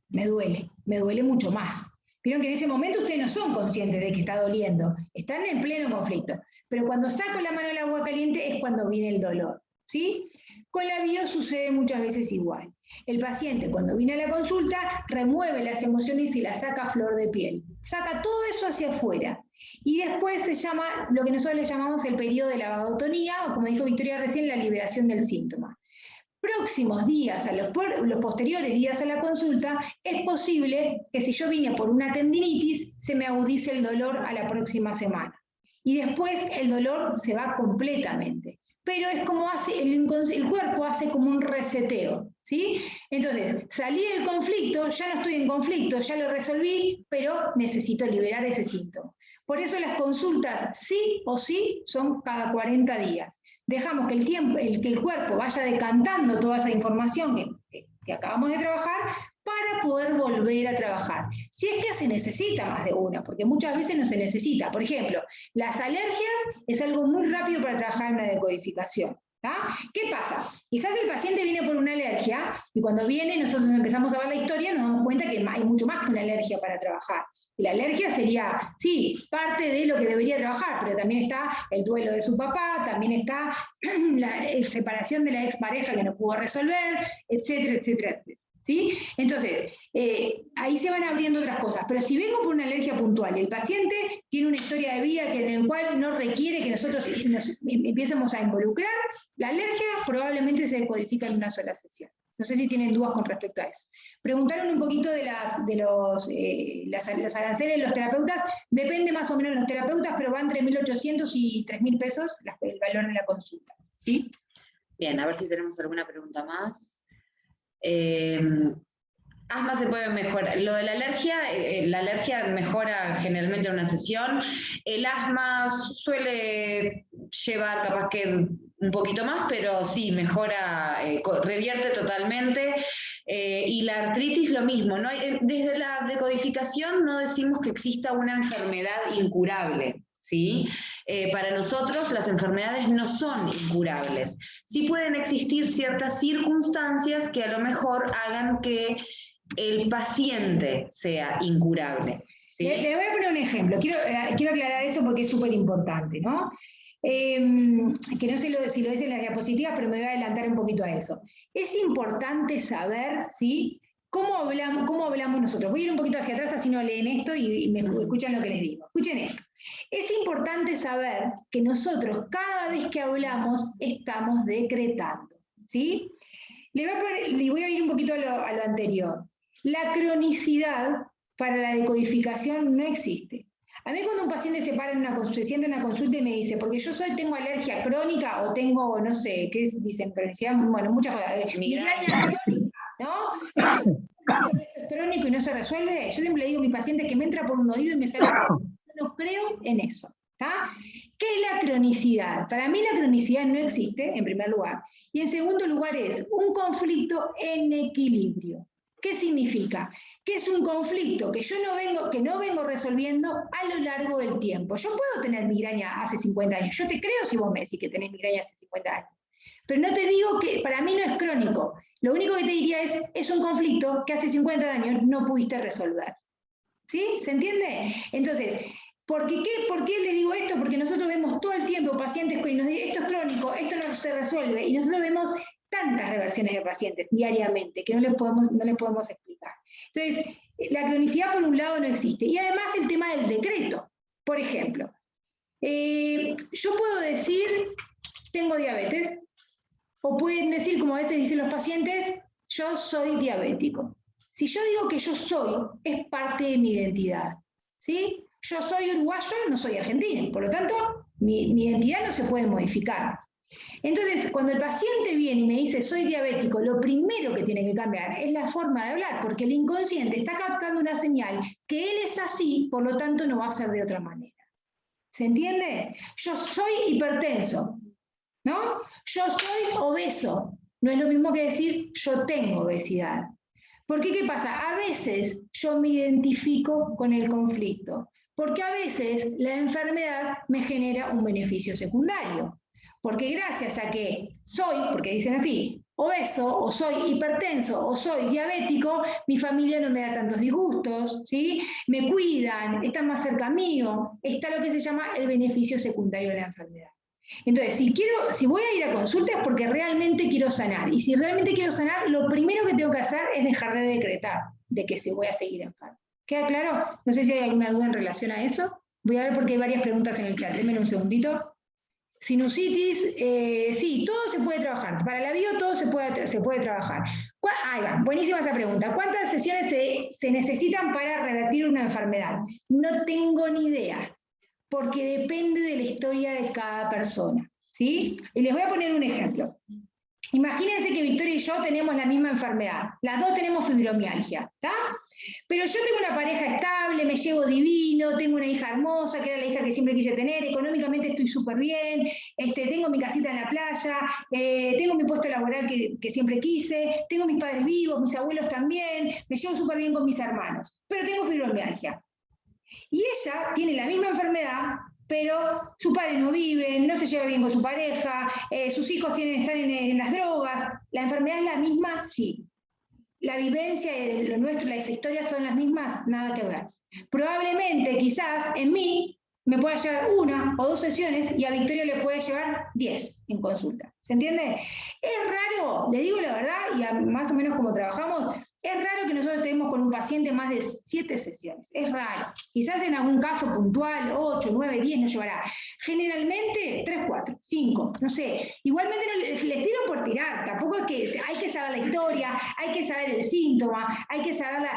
Me duele mucho más. Vieron que en ese momento ustedes no son conscientes de que está doliendo, están en pleno conflicto. Pero cuando saco la mano del agua caliente es cuando viene el dolor, ¿sí? Con la bio sucede muchas veces igual. El paciente cuando viene a la consulta remueve las emociones y las saca a flor de piel. Saca todo eso hacia afuera. Y después se llama lo que nosotros le llamamos el periodo de la vagotonía, o como dijo Victoria recién, la liberación del síntoma. Próximos días, a los posteriores días a la consulta, es posible que si yo vine por una tendinitis, se me agudice el dolor a la próxima semana. Y después el dolor se va completamente. Pero es como hace, el cuerpo hace como un reseteo, ¿sí? Entonces, salí del conflicto, ya no estoy en conflicto, ya lo resolví, pero necesito liberar ese síntoma. Por eso las consultas sí o sí son cada 40 días. Dejamos que el cuerpo vaya decantando toda esa información que acabamos de trabajar para poder volver a trabajar. Si es que se necesita más de una, porque muchas veces no se necesita. Por ejemplo, las alergias es algo muy rápido para trabajar en la decodificación. ¿Tá? ¿Qué pasa? Quizás el paciente viene por una alergia y cuando viene nosotros empezamos a ver la historia nos damos cuenta que hay mucho más que una alergia para trabajar. La alergia sería, sí, parte de lo que debería trabajar, pero también está el duelo de su papá, también está la separación de la expareja que no pudo resolver, etcétera, etcétera, etcétera. ¿Sí? Entonces, ahí se van abriendo otras cosas, pero si vengo por una alergia puntual y el paciente tiene una historia de vida en el cual no requiere que nosotros nos empiecemos a involucrar, la alergia probablemente se decodifica en una sola sesión. No sé si tienen dudas con respecto a eso. Preguntaron un poquito de los aranceles de los terapeutas, depende más o menos de los terapeutas, pero va entre 1.800 y 3.000 pesos el valor de la consulta. ¿Sí? Bien, a ver si tenemos alguna pregunta más. Asma se puede mejorar. Lo de la alergia mejora generalmente en una sesión. El asma suele llevar capaz que un poquito más, pero sí, mejora, revierte totalmente. Y la artritis lo mismo, ¿no? Desde la decodificación no decimos que exista una enfermedad incurable, ¿sí? Para nosotros las enfermedades no son incurables. Sí pueden existir ciertas circunstancias que a lo mejor hagan que el paciente sea incurable, ¿sí? Le voy a poner un ejemplo, quiero aclarar eso porque es súper importante, ¿no? Que no sé si lo dice en las diapositivas, pero me voy a adelantar un poquito a eso. Es importante saber, ¿sí?, cómo hablamos nosotros. Voy a ir un poquito hacia atrás, así no leen esto y me escuchan lo que les digo. Escuchen esto. Es importante saber que nosotros cada vez que hablamos estamos decretando, ¿sí? Le voy a ir un poquito a lo anterior. La cronicidad para la decodificación no existe. A mí cuando un paciente se sienta en una consulta y me dice, porque yo tengo alergia crónica o tengo, no sé, ¿qué dicen? Cronicidad, bueno, muchas cosas. Migraña crónica, ¿no? Crónico y no se resuelve. Yo siempre le digo a mi paciente que me entra por un oído y me sale por otro. Yo no creo en eso. ¿Tá? ¿Qué es la cronicidad? Para mí la cronicidad no existe, en primer lugar. Y en segundo lugar es un conflicto en equilibrio. ¿Qué significa? Que es un conflicto que no vengo resolviendo a lo largo del tiempo. Yo puedo tener migraña hace 50 años. Yo te creo si vos me decís que tenés migraña hace 50 años. Pero no te digo que para mí no es crónico. Lo único que te diría es un conflicto que hace 50 años no pudiste resolver. ¿Sí? ¿Se entiende? Entonces, ¿por qué les digo esto? Porque nosotros vemos todo el tiempo pacientes que nos dicen, esto es crónico, esto no se resuelve, y nosotros vemos tantas reversiones de pacientes diariamente que no les podemos explicar. Entonces, la cronicidad por un lado no existe. Y además el tema del decreto. Por ejemplo, yo puedo decir, tengo diabetes, o pueden decir, como a veces dicen los pacientes, yo soy diabético. Si yo digo que yo soy, es parte de mi identidad, ¿sí? Yo soy uruguayo, no soy argentino, por lo tanto, mi identidad no se puede modificar. Entonces, cuando el paciente viene y me dice soy diabético, lo primero que tiene que cambiar es la forma de hablar, porque el inconsciente está captando una señal que él es así, por lo tanto no va a ser de otra manera. ¿Se entiende? Yo soy hipertenso, ¿no? Yo soy obeso. No es lo mismo que decir yo tengo obesidad. Porque, ¿qué pasa? A veces yo me identifico con el conflicto, porque a veces la enfermedad me genera un beneficio secundario. Porque gracias a que soy, porque dicen así, obeso, o soy hipertenso, o soy diabético, mi familia no me da tantos disgustos, ¿sí? Me cuidan, están más cerca mío, está lo que se llama el beneficio secundario de la enfermedad. Entonces, si voy a ir a consulta es porque realmente quiero sanar. Y si realmente quiero sanar, lo primero que tengo que hacer es dejar de decretar de que se voy a seguir enfermo. ¿Queda claro? No sé si hay alguna duda en relación a eso. Voy a ver porque hay varias preguntas en el chat. Denme un segundito. Sinusitis, sí, todo se puede trabajar. Para la bio todo se puede trabajar. Ahí va, buenísima esa pregunta. ¿Cuántas sesiones se necesitan para revertir una enfermedad? No tengo ni idea, porque depende de la historia de cada persona, ¿sí? Y les voy a poner un ejemplo. Imagínense que Victoria y yo tenemos la misma enfermedad, las dos tenemos fibromialgia, ¿está? Pero yo tengo una pareja estable, me llevo divino, tengo una hija hermosa, que era la hija que siempre quise tener, económicamente estoy súper bien, tengo mi casita en la playa, tengo mi puesto laboral que siempre quise, tengo mis padres vivos, mis abuelos también, me llevo súper bien con mis hermanos, pero tengo fibromialgia. Y ella tiene la misma enfermedad, pero sus padres no viven, no se lleva bien con su pareja, sus hijos están en las drogas. ¿La enfermedad es la misma? Sí. La vivencia de lo nuestro, las historias son las mismas, nada que ver. Probablemente, quizás, en mí me pueda llevar 1 o 2 sesiones y a Victoria le puede llevar 10 en consulta. ¿Se entiende? Es raro, le digo la verdad, y más o menos como trabajamos, es raro que nosotros estemos con un paciente más de 7 sesiones. Es raro. Quizás en algún caso puntual, 8, 9, 10 nos llevará. Generalmente 3, 4, 5, no sé. Igualmente les tiro por tirar. Tampoco es que hay que saber la historia, hay que saber el síntoma, hay que saber,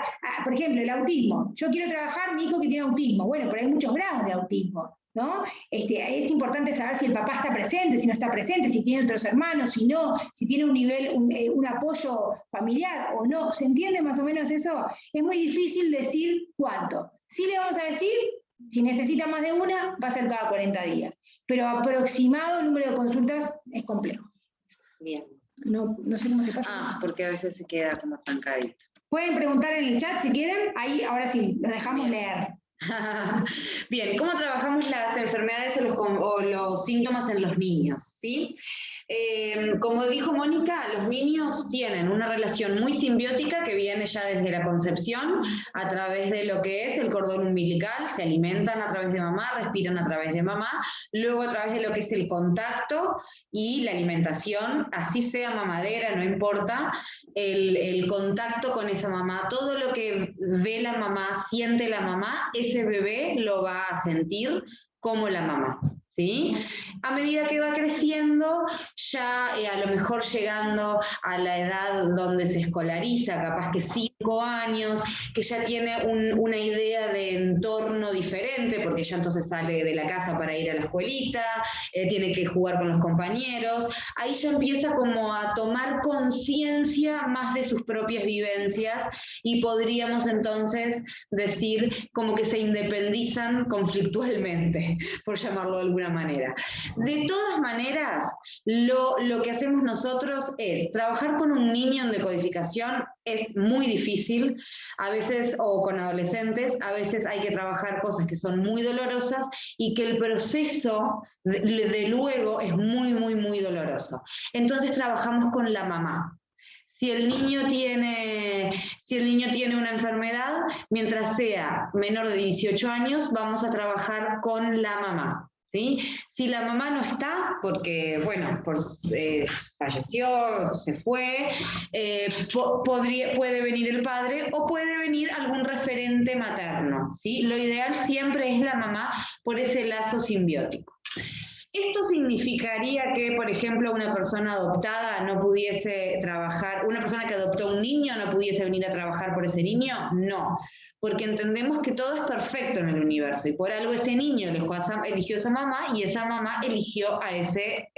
por ejemplo, el autismo. Yo quiero trabajar mi hijo que tiene autismo. Bueno, pero hay muchos grados de autismo, ¿no? Es importante saber si el papá está presente, si no está presente, si tiene otros hermanos, si no, si tiene un nivel, un apoyo familiar o no. ¿Se entiende más o menos eso? Es muy difícil decir cuánto. Sí le vamos a decir, si necesita más de una, va a ser cada 40 días. Pero aproximado el número de consultas es complejo. Bien. No sé cómo se pasa. Porque a veces se queda como estancadito. Pueden preguntar en el chat si quieren. Ahí, ahora sí, lo dejamos leer. Bien, ¿cómo trabajamos las enfermedades o los síntomas en los niños? ¿Sí? Como dijo Mónica, los niños tienen una relación muy simbiótica que viene ya desde la concepción, a través de lo que es el cordón umbilical, se alimentan a través de mamá, respiran a través de mamá, luego a través de lo que es el contacto y la alimentación, así sea mamadera, no importa, el contacto con esa mamá, todo lo que ve la mamá, siente la mamá, ese bebé lo va a sentir como la mamá. ¿Sí? A medida que va creciendo, ya a lo mejor llegando a la edad donde se escolariza, capaz que 5 años, que ya tiene una idea de entorno diferente, porque ya entonces sale de la casa para ir a la escuelita, tiene que jugar con los compañeros, ahí ya empieza como a tomar conciencia más de sus propias vivencias y podríamos entonces decir como que se independizan conflictualmente, por llamarlo de alguna manera. De todas maneras, lo que hacemos nosotros es trabajar con un niño en decodificación es muy difícil, a veces, o con adolescentes, a veces hay que trabajar cosas que son muy dolorosas y que el proceso de luego es muy, muy, muy doloroso. Entonces trabajamos con la mamá. Si el niño tiene una enfermedad, mientras sea menor de 18 años, vamos a trabajar con la mamá. ¿Sí? Si la mamá no está, porque, bueno, falleció, se fue, puede venir el padre o puede venir algún referente materno. ¿Sí? Lo ideal siempre es la mamá por ese lazo simbiótico. ¿Esto significaría que, por ejemplo, una persona adoptada no pudiese trabajar, una persona que adoptó un niño no pudiese venir a trabajar por ese niño? No, porque entendemos que todo es perfecto en el universo y por algo ese niño eligió a esa mamá y esa mamá eligió a ese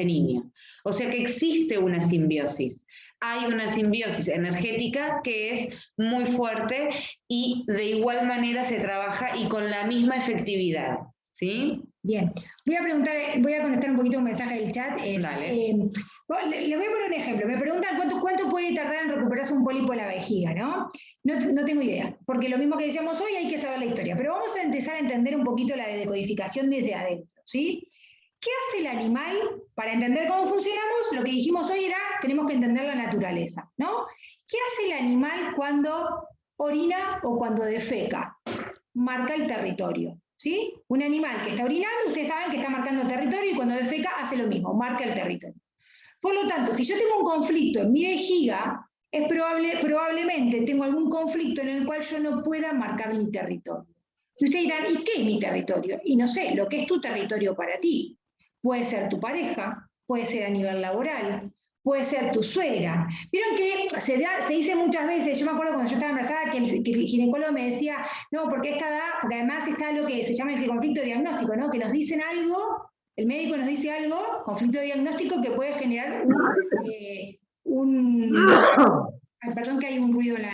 niño. O sea que existe una simbiosis. Hay una simbiosis energética que es muy fuerte y de igual manera se trabaja y con la misma efectividad, ¿sí? Bien, voy a contestar un poquito un mensaje del chat. Dale. Le voy a poner un ejemplo. Me preguntan cuánto puede tardar en recuperarse un pólipo de la vejiga, ¿no? No tengo idea, porque lo mismo que decíamos hoy hay que saber la historia, pero vamos a empezar a entender un poquito la decodificación desde adentro, ¿sí? ¿Qué hace el animal? Para entender cómo funcionamos, lo que dijimos hoy era, tenemos que entender la naturaleza, ¿no? ¿Qué hace el animal cuando orina o cuando defeca? Marca el territorio, ¿sí? Un animal que está orinando, ustedes saben que está marcando territorio y cuando defeca hace lo mismo, marca el territorio. Por lo tanto, si yo tengo un conflicto en mi vejiga, es probablemente tengo algún conflicto en el cual yo no pueda marcar mi territorio. Y ustedes dirán, ¿y qué es mi territorio? Y no sé, lo que es tu territorio para ti. Puede ser tu pareja, puede ser a nivel laboral, puede ser tu suegra. Vieron que se dice muchas veces, yo me acuerdo cuando yo estaba embarazada que el ginecólogo me decía, no, porque a esta edad, porque además está lo que se llama el conflicto diagnóstico, ¿no? Que nos dicen algo, el médico nos dice algo, conflicto diagnóstico que puede generar Ay, perdón que hay un ruido en la...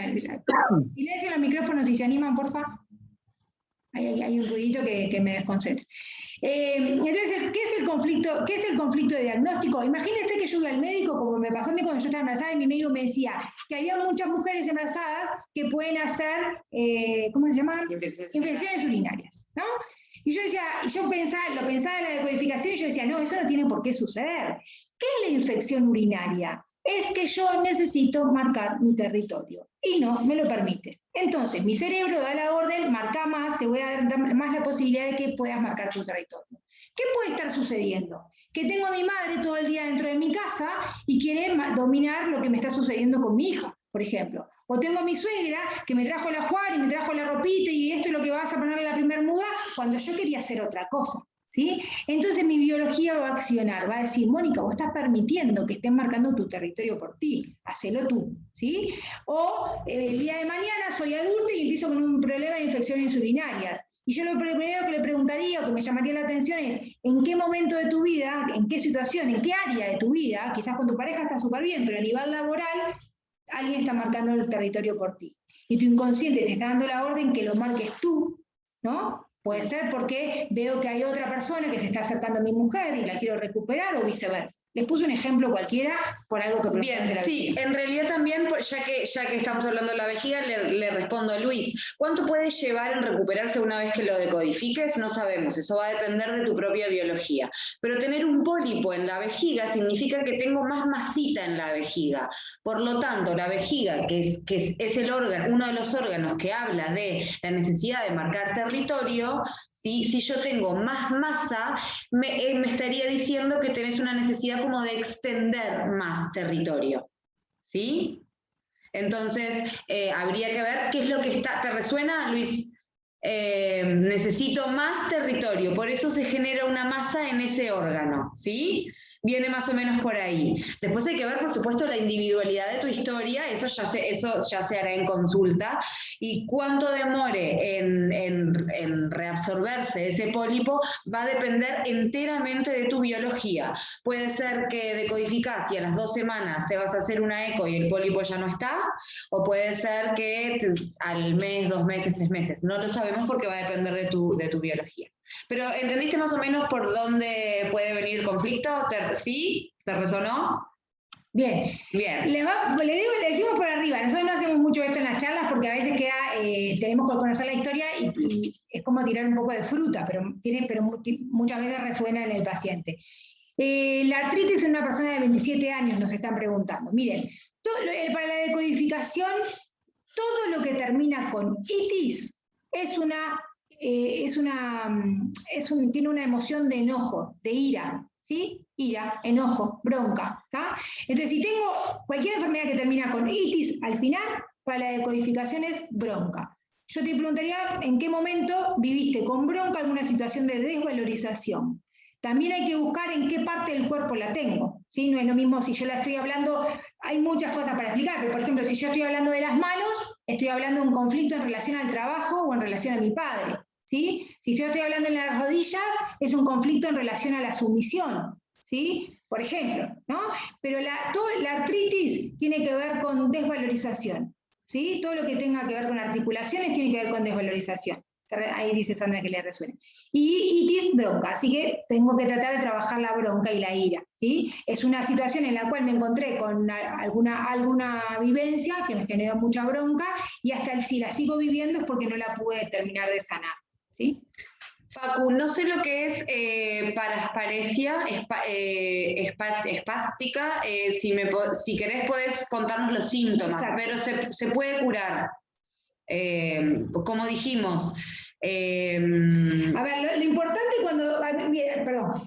Silencien los micrófonos si se animan, por favor. Hay un ruidito que me desconcentra. Entonces, ¿qué es el conflicto de diagnóstico? Imagínense que yo iba al médico, como me pasó a mí cuando yo estaba embarazada, y mi médico me decía que había muchas mujeres embarazadas que pueden hacer, ¿cómo se llama? Infecciones urinarias, ¿no? Y yo decía, lo pensaba en la decodificación y yo decía, no, eso no tiene por qué suceder. ¿Qué es la infección urinaria? Es que yo necesito marcar mi territorio y no me lo permite. Entonces, mi cerebro da la orden, marca más, te voy a dar más la posibilidad de que puedas marcar tu territorio. ¿Qué puede estar sucediendo? Que tengo a mi madre todo el día dentro de mi casa y quiere dominar lo que me está sucediendo con mi hija, por ejemplo. O tengo a mi suegra que me trajo la juar y me trajo la ropita y esto es lo que vas a ponerle la primer muda cuando yo quería hacer otra cosa. ¿Sí? Entonces mi biología va a accionar, va a decir, Mónica, vos estás permitiendo que estén marcando tu territorio por ti, hacelo tú, ¿sí? O el día de mañana soy adulta y empiezo con un problema de infecciones urinarias. Y yo lo primero que le preguntaría o que me llamaría la atención es, ¿en qué momento de tu vida, en qué situación, en qué área de tu vida, quizás con tu pareja está súper bien, pero a nivel laboral, alguien está marcando el territorio por ti? Y tu inconsciente te está dando la orden que lo marques tú, ¿no? Puede ser porque veo que hay otra persona que se está acercando a mi mujer y la quiero recuperar o viceversa. Les puse un ejemplo cualquiera por algo que... Bien, sí, en realidad también, ya que estamos hablando de la vejiga, le respondo a Luis. ¿Cuánto puede llevar en recuperarse una vez que lo decodifiques? No sabemos, eso va a depender de tu propia biología. Pero tener un pólipo en la vejiga significa que tengo más masita en la vejiga. Por lo tanto, la vejiga, que es el órgano, uno de los órganos que habla de la necesidad de marcar territorio, ¿sí? Si yo tengo más masa, me estaría diciendo que tenés una necesidad como de extender más territorio, ¿sí? Entonces, habría que ver qué es lo que está... ¿Te resuena, Luis? Necesito más territorio, por eso se genera una masa en ese órgano, ¿sí? Viene más o menos por ahí. Después hay que ver, por supuesto, la individualidad de tu historia, eso ya se hará en consulta, y cuánto demore en reabsorberse ese pólipo va a depender enteramente de tu biología. Puede ser que decodificás y a las 2 semanas te vas a hacer una eco y el pólipo ya no está, o puede ser que al mes, 2 meses, 3 meses. No lo sabemos porque va a depender de tu biología. Pero, ¿entendiste más o menos por dónde puede venir el conflicto? ¿Sí? ¿Te resonó? Bien. Bien. Le decimos por arriba, nosotros no hacemos mucho esto en las charlas porque a veces tenemos que conocer la historia y es como tirar un poco de fruta, pero muchas veces resuena en el paciente. La artritis en una persona de 27 años nos están preguntando. Miren, para la decodificación, todo lo que termina con itis tiene una emoción de enojo, de ira, ¿sí? Ira, enojo, bronca, ¿tá? Entonces, si tengo cualquier enfermedad que termina con itis, al final, para la decodificación es bronca. Yo te preguntaría, ¿en qué momento viviste con bronca alguna situación de desvalorización? también hay que buscar en qué parte del cuerpo la tengo, ¿sí? No es lo mismo si yo la estoy hablando, hay muchas cosas para explicar, pero por ejemplo, si yo estoy hablando de las manos, estoy hablando de un conflicto en relación al trabajo o en relación a mi padre, ¿sí? Si yo estoy hablando en las rodillas, es un conflicto en relación a la sumisión, ¿sí? Por ejemplo, ¿no? Pero la artritis tiene que ver con desvalorización, ¿sí? Todo lo que tenga que ver con articulaciones tiene que ver con desvalorización. Ahí dice Sandra que le resuena. Y itis, bronca, así que tengo que tratar de trabajar la bronca y la ira, ¿sí? Es una situación en la cual me encontré con alguna vivencia que me generó mucha bronca, y hasta si la sigo viviendo es porque no la pude terminar de sanar, ¿sí? Facu, no sé lo que es parasparesia espástica, si querés podés contarnos los síntomas. Exacto. Pero se puede curar. Como dijimos. A ver, lo importante cuando...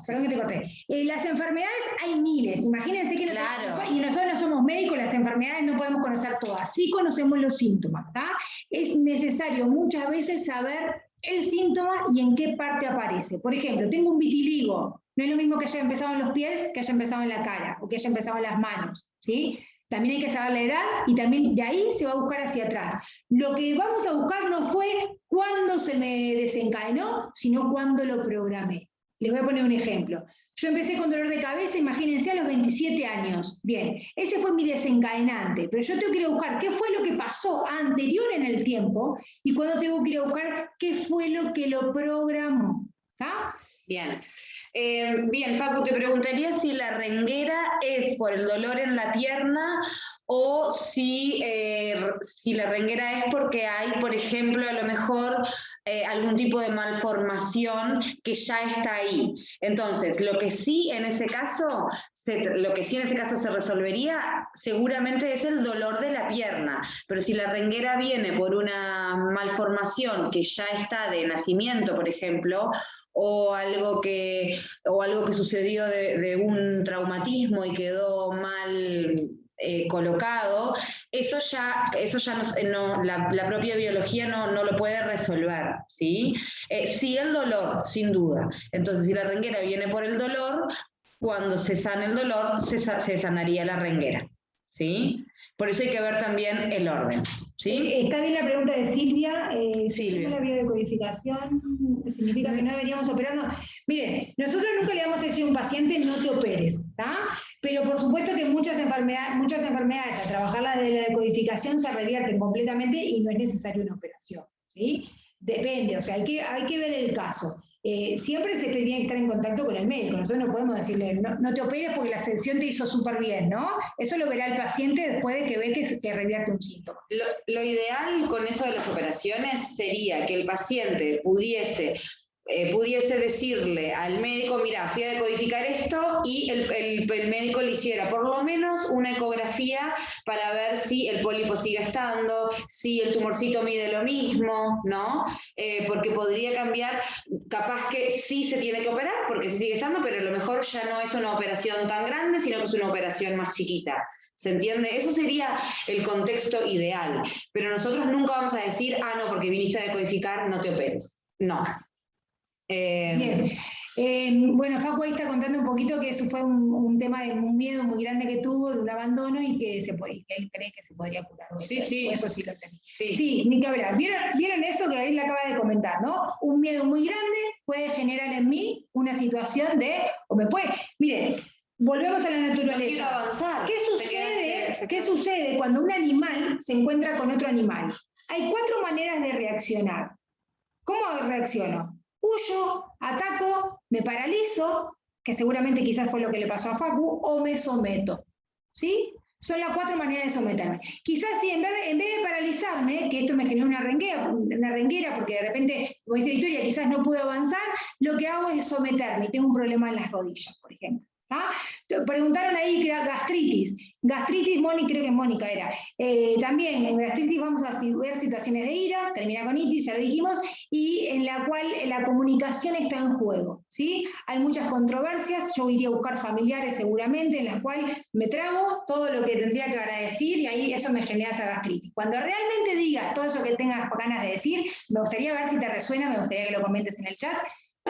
Perdón que te corté. Las enfermedades hay miles, imagínense que claro. Y nosotros no somos médicos, las enfermedades no podemos conocer todas, sí conocemos los síntomas, ¿tá? Es necesario muchas veces saber el síntoma y en qué parte aparece. Por ejemplo, tengo un vitiligo, no es lo mismo que haya empezado en los pies que haya empezado en la cara, o que haya empezado en las manos, ¿sí? También hay que saber la edad y también de ahí se va a buscar hacia atrás. Lo que vamos a buscar no fue cuándo se me desencadenó, sino cuándo lo programé. Les voy a poner un ejemplo. Yo empecé con dolor de cabeza, imagínense, a los 27 años. Bien, ese fue mi desencadenante, pero yo tengo que ir a buscar qué fue lo que pasó anterior en el tiempo y cuándo tengo que ir a buscar qué fue lo que lo programó. ¿Está? Bien. Bien, Facu, te preguntaría si la renguera es por el dolor en la pierna o si la renguera es porque hay, por ejemplo, a lo mejor algún tipo de malformación que ya está ahí. Entonces, lo que sí en ese caso se resolvería seguramente es el dolor de la pierna, pero si la renguera viene por una malformación que ya está de nacimiento, por ejemplo, o algo que sucedió de un traumatismo y quedó mal colocado, eso ya la propia biología no lo puede resolver, ¿sí? Sí el dolor, sin duda. Entonces, si la renguera viene por el dolor, cuando se sane el dolor, se sanaría la renguera, ¿sí? Por eso hay que ver también el orden, ¿sí? Está bien la pregunta de Silvia. Silvia. La biodecodificación significa que no deberíamos operarnos. Miren, nosotros nunca le vamos a decir a un paciente no te operes, ¿está? Pero por supuesto que muchas enfermedades al trabajar la de la decodificación se revierten completamente y no es necesaria una operación, ¿sí? Depende, o sea, hay que ver el caso. Siempre se tiene que estar en contacto con el médico. Nosotros no podemos decirle, no te operes porque la sesión te hizo súper bien, ¿no? Eso lo verá el paciente después de que ve que revierte un síntoma. Lo ideal con eso de las operaciones sería que el paciente pudiese decirle al médico, mira, fui a decodificar esto, y el médico le hiciera por lo menos una ecografía para ver si el pólipo sigue estando, si el tumorcito mide lo mismo, ¿no? Porque podría cambiar, capaz que sí se tiene que operar, porque sí sigue estando, pero a lo mejor ya no es una operación tan grande, sino que es una operación más chiquita. ¿Se entiende? Eso sería el contexto ideal. Pero nosotros nunca vamos a decir, no, porque viniste a decodificar, no te operes. No. Bien. Bueno, Facu ahí está contando un poquito que eso fue un tema de un miedo muy grande que tuvo, de un abandono, y que él cree que se podría curar. Sí, sí. Eso sí lo entendí. Sí, ni que hablar. ¿Vieron eso que él acaba de comentar, no? Un miedo muy grande puede generar en mí una situación miren, volvemos a la naturaleza. No quiero avanzar. ¿Qué sucede cuando un animal se encuentra con otro animal? Hay 4 maneras de reaccionar. ¿Cómo reacciono? Huyo, ataco, me paralizo, que seguramente quizás fue lo que le pasó a Facu, o me someto, ¿sí? Son las 4 maneras de someterme. Quizás sí, en vez de paralizarme, que esto me generó una renguera, porque de repente, como dice Victoria, quizás no pude avanzar, lo que hago es someterme, y tengo un problema en las rodillas, por ejemplo. Preguntaron ahí que era gastritis. Gastritis, creo que Mónica era. También en gastritis vamos a ver situaciones de ira, termina con itis, ya lo dijimos, y en la cual la comunicación está en juego, ¿sí? Hay muchas controversias, yo iría a buscar familiares seguramente, en las cuales me trago todo lo que tendría que decir, y ahí eso me genera esa gastritis. Cuando realmente digas todo eso que tengas ganas de decir, me gustaría ver si te resuena, me gustaría que lo comentes en el chat.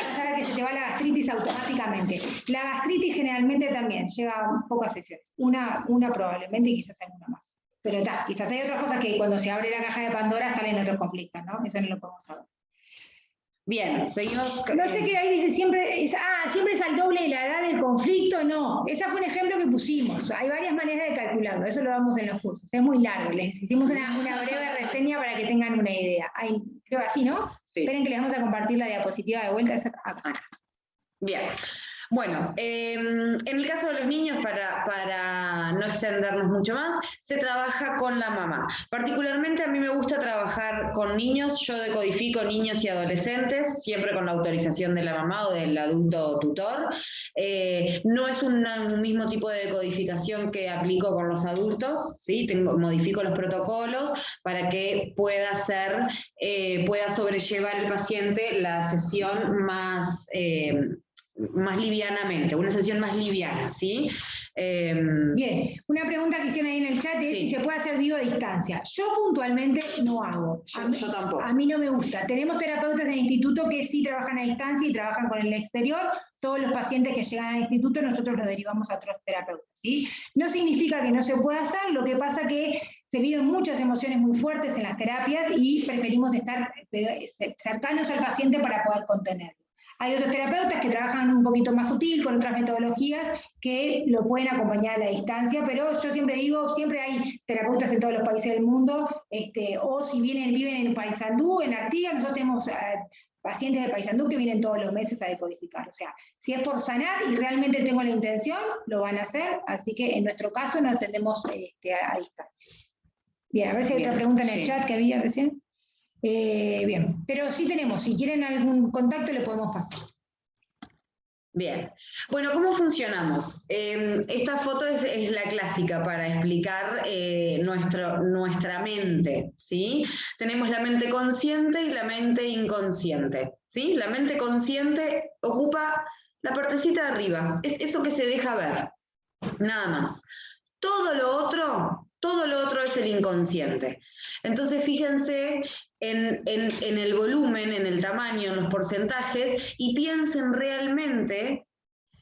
vas a ver que se te va la gastritis automáticamente. La gastritis generalmente también lleva pocas sesiones, una probablemente y quizás alguna más. Pero quizás hay otras cosas que cuando se abre la caja de Pandora salen otros conflictos, ¿no? Eso no lo podemos saber. Bien, seguimos. No sé qué ahí dice, siempre es al doble de la edad del conflicto, no. Ese fue un ejemplo que pusimos. Hay varias maneras de calcularlo, eso lo damos en los cursos. Es muy largo, les hicimos una breve reseña para que tengan una idea. Creo así, ¿no? Sí. Esperen que les vamos a compartir la diapositiva de vuelta. Acá. Bien. Bueno, en el caso de los niños, para no extendernos mucho más, se trabaja con la mamá. Particularmente a mí me gusta trabajar con niños, yo decodifico niños y adolescentes, siempre con la autorización de la mamá o del adulto tutor. No es un mismo tipo de decodificación que aplico con los adultos, ¿sí? Modifico los protocolos para que pueda sobrellevar el paciente la sesión más livianamente, una sesión más liviana, ¿sí? Bien, una pregunta que hicieron ahí en el chat es si se puede hacer vivo a distancia. Yo puntualmente no hago. Yo tampoco. A mí no me gusta. Tenemos terapeutas en el instituto que sí trabajan a distancia y trabajan con el exterior. Todos los pacientes que llegan al instituto nosotros los derivamos a otros terapeutas, ¿sí? No significa que no se pueda hacer, lo que pasa que se viven muchas emociones muy fuertes en las terapias y preferimos estar cercanos al paciente para poder contenerlo. Hay otros terapeutas que trabajan un poquito más sutil, con otras metodologías, que lo pueden acompañar a la distancia, pero yo siempre digo, siempre hay terapeutas en todos los países del mundo, o si viven en Paysandú, en Artigas, nosotros tenemos pacientes de Paysandú que vienen todos los meses a decodificar. O sea, si es por sanar y realmente tengo la intención, lo van a hacer, así que en nuestro caso no atendemos a distancia. Bien, a ver si hay otra pregunta en el chat que había recién. Bien, pero sí tenemos, si quieren algún contacto le podemos pasar. Bien, bueno, ¿cómo funcionamos? Esta foto es la clásica para explicar nuestra mente, ¿sí? Tenemos la mente consciente y la mente inconsciente, ¿sí? La mente consciente ocupa la partecita de arriba, es eso que se deja ver, nada más. Todo lo otro es el inconsciente. Entonces fíjense en el volumen, en el tamaño, en los porcentajes, y piensen realmente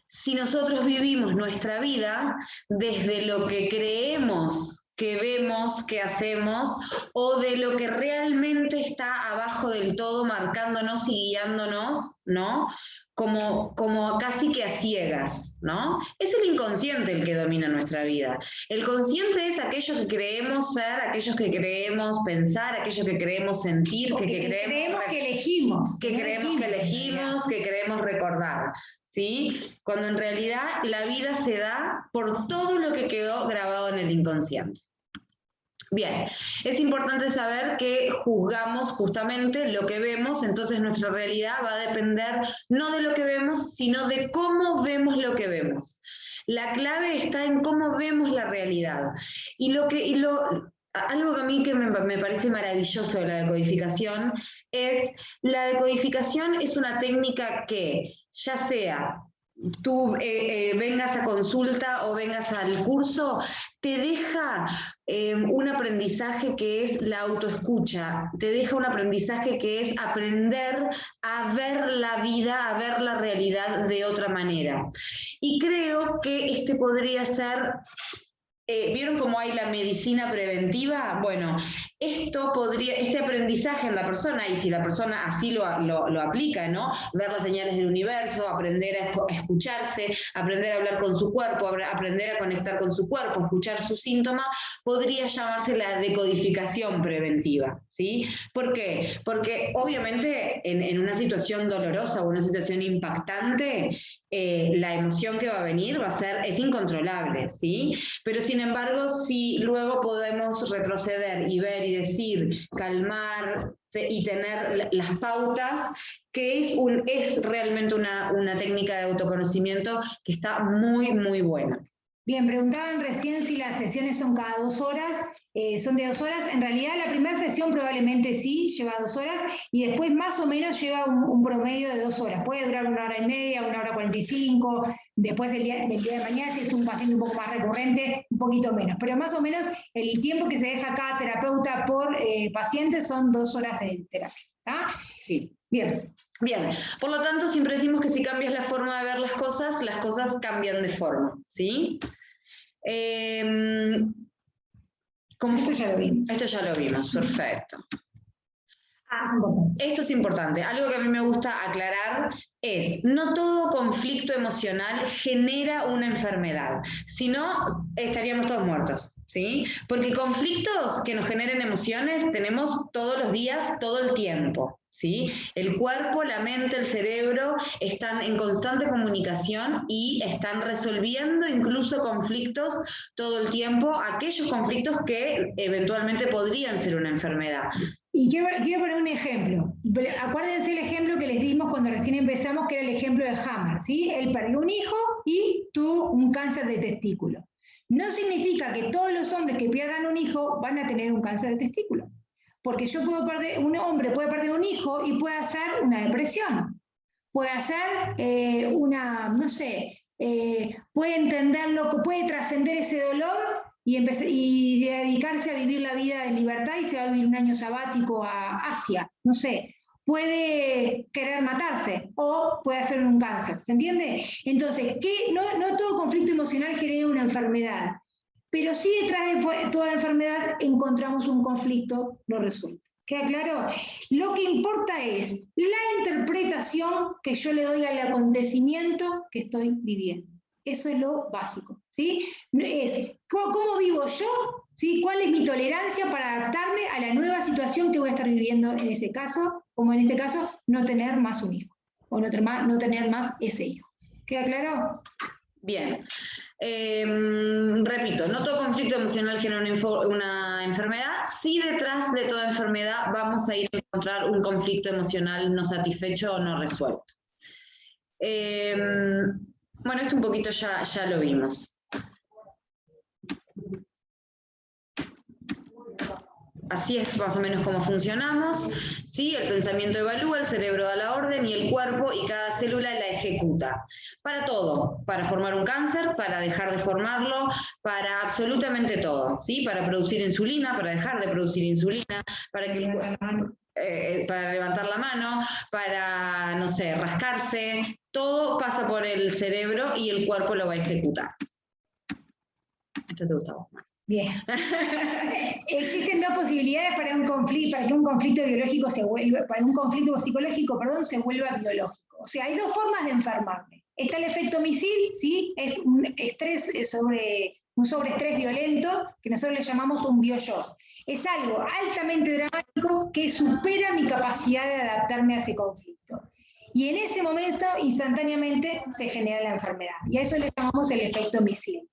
si nosotros vivimos nuestra vida desde lo que creemos que vemos, que hacemos, o de lo que realmente está abajo del todo, marcándonos y guiándonos, ¿no? Como casi que a ciegas, ¿no? Es el inconsciente el que domina nuestra vida. El consciente es aquello que creemos ser, aquellos que creemos pensar, aquello que creemos sentir, que creemos que elegimos, que queremos recordar, ¿sí? Cuando en realidad la vida se da por todo lo que quedó grabado en el inconsciente. Bien, es importante saber que juzgamos justamente lo que vemos, entonces nuestra realidad va a depender no de lo que vemos, sino de cómo vemos lo que vemos. La clave está en cómo vemos la realidad. Algo que a mí que me parece maravilloso de la decodificación es, la decodificación es una técnica que, ya sea tú vengas a consulta o vengas al curso, te deja un aprendizaje que es la autoescucha, te deja un aprendizaje que es aprender a ver la vida, a ver la realidad de otra manera. Y creo que este podría ser... ¿Vieron cómo hay la medicina preventiva? Bueno, este aprendizaje en la persona, y si la persona así lo aplica, ¿no? Ver las señales del universo, aprender a escucharse, aprender a hablar con su cuerpo, aprender a conectar con su cuerpo, escuchar sus síntomas, podría llamarse la decodificación preventiva, ¿sí? ¿Por qué? Porque obviamente en una situación dolorosa o una situación impactante, la emoción que va a venir es incontrolable, ¿sí? Pero sin embargo, si luego podemos retroceder y ver y decir, calmar y tener las pautas, que es realmente una técnica de autoconocimiento que está muy, muy buena. Bien, preguntaban recién si las sesiones son cada 2 horas, son de 2 horas. En realidad la primera sesión probablemente sí, lleva 2 horas, y después más o menos lleva un promedio de 2 horas. Puede durar 1 hora y media, 1 hora 45, después el día de mañana, si es un paciente un poco más recurrente, un poquito menos. Pero más o menos el tiempo que se deja cada terapeuta por paciente son 2 horas de terapia. ¿Tá? Sí. Bien. Bien, por lo tanto siempre decimos que si cambias la forma de ver las cosas cambian de forma, ¿sí? Esto ya lo vimos. Esto ya lo vimos, perfecto. Es importante. Esto es importante. Algo que a mí me gusta aclarar es, no todo conflicto emocional genera una enfermedad, si no, estaríamos todos muertos, ¿sí? Porque conflictos que nos generen emociones tenemos todos los días, todo el tiempo, ¿sí? El cuerpo, la mente, el cerebro están en constante comunicación y están resolviendo incluso conflictos todo el tiempo, aquellos conflictos que eventualmente podrían ser una enfermedad. Y quiero poner un ejemplo. Acuérdense el ejemplo que les dimos cuando recién empezamos, que era el ejemplo de Hammer, ¿sí? Él perdió un hijo y tuvo un cáncer de testículo. No significa que todos los hombres que pierdan un hijo van a tener un cáncer de testículo. Porque un hombre puede perder un hijo y puede hacer una depresión. Puede hacer puede entenderlo, puede trascender ese dolor y dedicarse a vivir la vida en libertad y se va a vivir un año sabático a Asia, no sé, puede querer matarse o puede hacer un cáncer, ¿se entiende? Entonces, no todo conflicto emocional genera una enfermedad, pero sí detrás de toda enfermedad encontramos un conflicto no resuelto. ¿Queda claro? Lo que importa es la interpretación que yo le doy al acontecimiento que estoy viviendo. Eso es lo básico, ¿sí? Es cómo vivo yo, ¿sí? ¿Cuál es mi tolerancia para adaptarme a la nueva situación que voy a estar viviendo en ese caso, como en este caso, no tener más un hijo, o no tener más ese hijo. ¿Queda claro? Bien. Repito, no todo conflicto emocional genera una enfermedad. Sí, detrás de toda enfermedad vamos a ir a encontrar un conflicto emocional no satisfecho o no resuelto. Bueno, esto un poquito ya lo vimos. Así es más o menos como funcionamos, ¿sí? El pensamiento evalúa, el cerebro da la orden y el cuerpo y cada célula la ejecuta. Para todo, para formar un cáncer, para dejar de formarlo, para absolutamente todo, ¿sí? Para producir insulina, para dejar de producir insulina, para levantar la mano, para, no sé, rascarse, todo pasa por el cerebro y el cuerpo lo va a ejecutar. ¿Esto te gustaba? Bien. Existen dos posibilidades para que un conflicto biológico para un conflicto psicológico, se vuelva biológico. O sea, hay dos formas de enfermarme. Está el efecto misil, ¿sí? Es un sobreestrés violento, que nosotros le llamamos un bioshock. Es algo altamente dramático que supera mi capacidad de adaptarme a ese conflicto. Y en ese momento, instantáneamente, se genera la enfermedad. Y a eso le llamamos el efecto misil.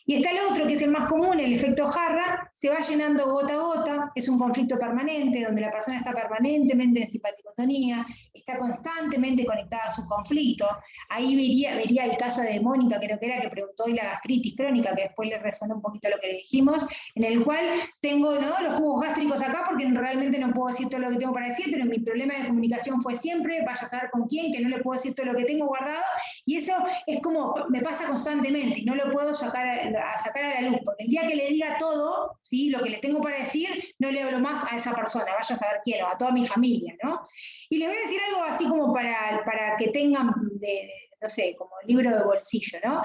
Y está el otro, que es el más común, el efecto jarra, se va llenando gota a gota, es un conflicto permanente, donde la persona está permanentemente en simpaticotonía, está constantemente conectada a su conflicto. Ahí vería el caso de Mónica, creo que era, que preguntó hoy la gastritis crónica, que después le resonó un poquito lo que le dijimos, en el cual tengo los jugos gástricos acá, porque realmente no puedo decir todo lo que tengo para decir, pero mi problema de comunicación fue siempre, vaya a saber con quién, que no le puedo decir todo lo que tengo guardado, y eso es como, me pasa constantemente, y no lo puedo sacar a la luz, porque el día que le diga todo, ¿sí? Lo que le tengo para decir, no le hablo más a esa persona, vaya a saber quién, o a toda mi familia, ¿no? Y les voy a decir algo así como para que tengan, no sé, como libro de bolsillo, ¿no?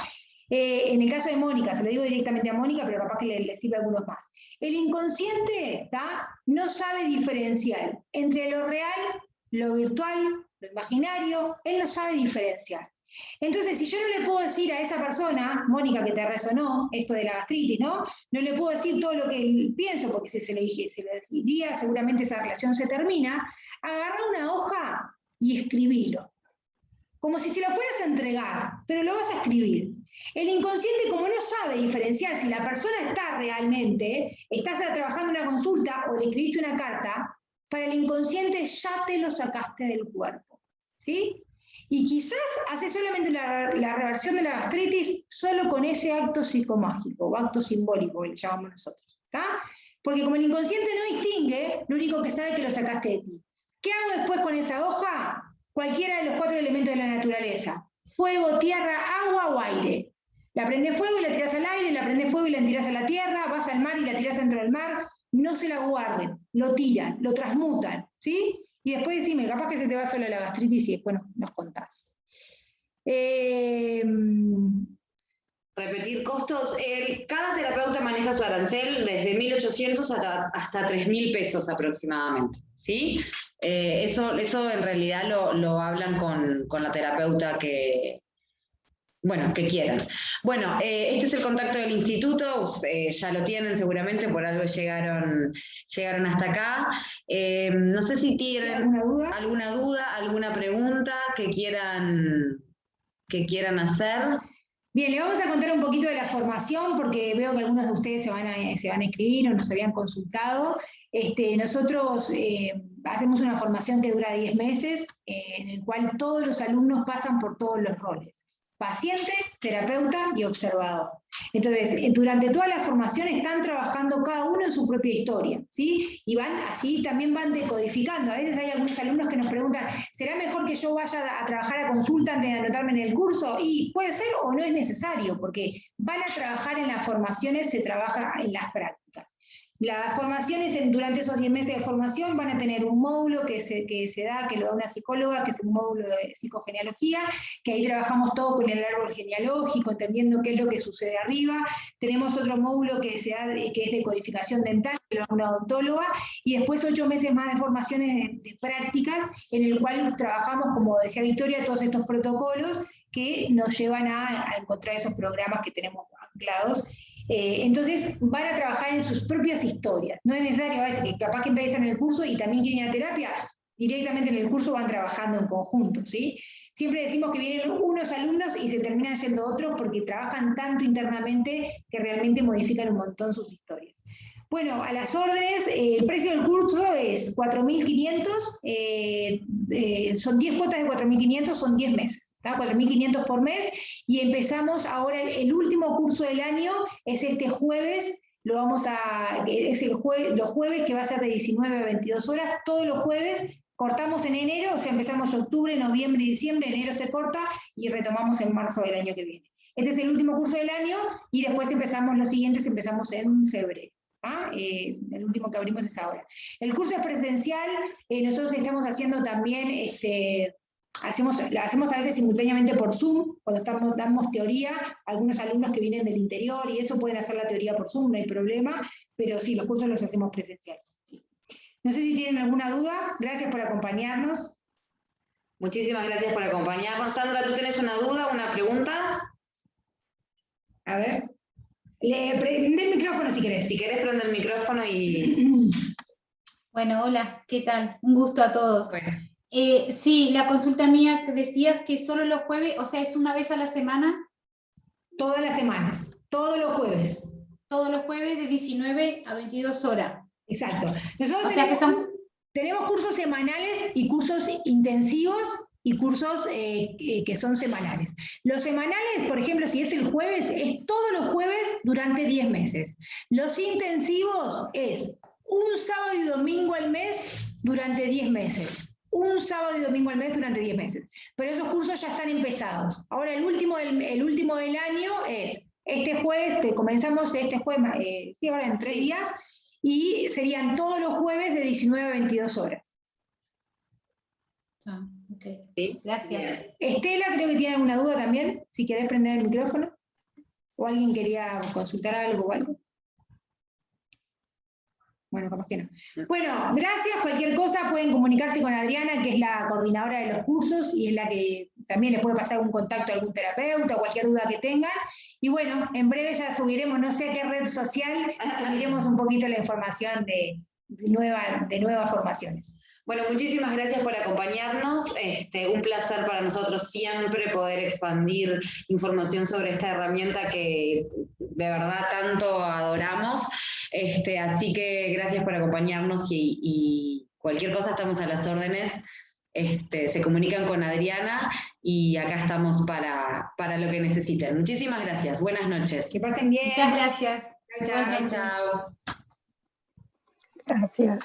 En el caso de Mónica, se lo digo directamente a Mónica, pero capaz que le sirve a algunos más. El inconsciente, ¿tá? No sabe diferenciar entre lo real, lo virtual, lo imaginario, él no sabe diferenciar. Entonces, si yo no le puedo decir a esa persona, Mónica, que te resonó esto de la gastritis, ¿no? No le puedo decir todo lo que pienso, porque si se lo diría, seguramente esa relación se termina. Agarra una hoja y escribilo. Como si se lo fueras a entregar, pero lo vas a escribir. El inconsciente, como no sabe diferenciar si la persona está realmente, estás trabajando en una consulta o le escribiste una carta, para el inconsciente ya te lo sacaste del cuerpo, ¿sí? Y quizás hace solamente la reversión de la gastritis solo con ese acto psicomágico, o acto simbólico, que le llamamos nosotros, ¿tá? Porque como el inconsciente no distingue, lo único que sabe es que lo sacaste de ti. ¿Qué hago después con esa hoja? Cualquiera de los 4 elementos de la naturaleza: fuego, tierra, agua o aire. La prende fuego y la tirás al aire, la prende fuego y la tirás a la tierra, vas al mar y la tirás dentro del mar. No se la guarden, lo tiran, lo transmutan, ¿sí? Y después decime, capaz que se te va solo la gastritis y después nos contás. Repetir costos. Cada terapeuta maneja su arancel desde 1.800 hasta 3.000 pesos aproximadamente, ¿sí? Eso en realidad lo hablan con la terapeuta que quieran. Bueno, este es el contacto del instituto, ya lo tienen seguramente, por algo llegaron hasta acá. No sé si tienen alguna duda, alguna pregunta que quieran hacer. Bien, le vamos a contar un poquito de la formación, porque veo que algunos de ustedes se van a inscribir o nos habían consultado. Nosotros hacemos una formación que dura 10 meses, en el cual todos los alumnos pasan por todos los roles: paciente, terapeuta y observador. Entonces, durante toda la formación están trabajando cada uno en su propia historia, ¿sí? Y también van decodificando. A veces hay algunos alumnos que nos preguntan, ¿será mejor que yo vaya a trabajar a consulta antes de anotarme en el curso? Y puede ser o no es necesario, porque van a trabajar en las formaciones, se trabaja en las prácticas. Las formaciones, durante esos 10 meses de formación, van a tener un módulo que lo da una psicóloga, que es un módulo de psicogenealogía, que ahí trabajamos todo con el árbol genealógico, entendiendo qué es lo que sucede arriba. Tenemos otro módulo que es de codificación dental, que lo da una odontóloga, y después 8 meses más de formaciones de prácticas, en el cual trabajamos, como decía Victoria, todos estos protocolos que nos llevan a encontrar esos programas que tenemos anclados. Entonces van a trabajar en sus propias historias. No es necesario a veces que capaz que empiezan el curso y también quieren ir a terapia, directamente en el curso van trabajando en conjunto, ¿sí? Siempre decimos que vienen unos alumnos y se terminan yendo otros porque trabajan tanto internamente que realmente modifican un montón sus historias. Bueno, a las órdenes, el precio del curso es 4.500, son 10 cuotas de 4.500, son 10 meses. 4.500 por mes, y empezamos ahora el último curso del año, es este jueves, los jueves, que va a ser de 19 a 22 horas, todos los jueves. Cortamos en enero, o sea, empezamos octubre, noviembre y diciembre, enero se corta, y retomamos en marzo del año que viene. Este es el último curso del año, y después los siguientes empezamos en febrero. El último que abrimos es ahora. El curso es presencial, nosotros estamos haciendo también, hacemos a veces simultáneamente por Zoom, cuando damos teoría, algunos alumnos que vienen del interior y eso pueden hacer la teoría por Zoom, no hay problema, pero sí, los cursos los hacemos presenciales. Sí. No sé si tienen alguna duda, gracias por acompañarnos. Muchísimas gracias por acompañarnos. Sandra, ¿tú tienes una duda, una pregunta? A ver, prende el micrófono si querés. Si querés, prende el micrófono y... Bueno, hola, ¿qué tal? Un gusto a todos. Bueno. Sí, la consulta mía, te decías que solo los jueves, o sea, ¿es una vez a la semana? Todas las semanas, todos los jueves. Todos los jueves de 19 a 22 horas. Exacto. Nosotros o sea que son... tenemos cursos semanales y cursos intensivos y cursos que son semanales. Los semanales, por ejemplo, si es el jueves, es todos los jueves durante 10 meses. Los intensivos es un sábado y domingo al mes durante 10 meses. Un sábado y domingo al mes durante 10 meses. Pero esos cursos ya están empezados. Ahora el último del año es este jueves, que comenzamos este jueves, sí, ahora en 3 días, y serían todos los jueves de 19 a 22 horas. Ah, ok. Sí. Gracias. Bien. Estela, creo que tiene alguna duda también, si querés prender el micrófono. ¿O alguien quería consultar algo o algo? Bueno, capaz que no. Bueno, gracias. Cualquier cosa pueden comunicarse con Adriana, que es la coordinadora de los cursos y es la que también les puede pasar un contacto a algún terapeuta o cualquier duda que tengan. Y bueno, en breve ya subiremos, no sé a qué red social, subiremos un poquito la información de nuevas formaciones. Bueno, muchísimas gracias por acompañarnos. Un placer para nosotros siempre poder expandir información sobre esta herramienta que de verdad tanto adoramos. Así que gracias por acompañarnos y cualquier cosa estamos a las órdenes. Se comunican con Adriana y acá estamos para lo que necesiten. Muchísimas gracias. Buenas noches. Que pasen bien. Muchas gracias. Chao. Gracias.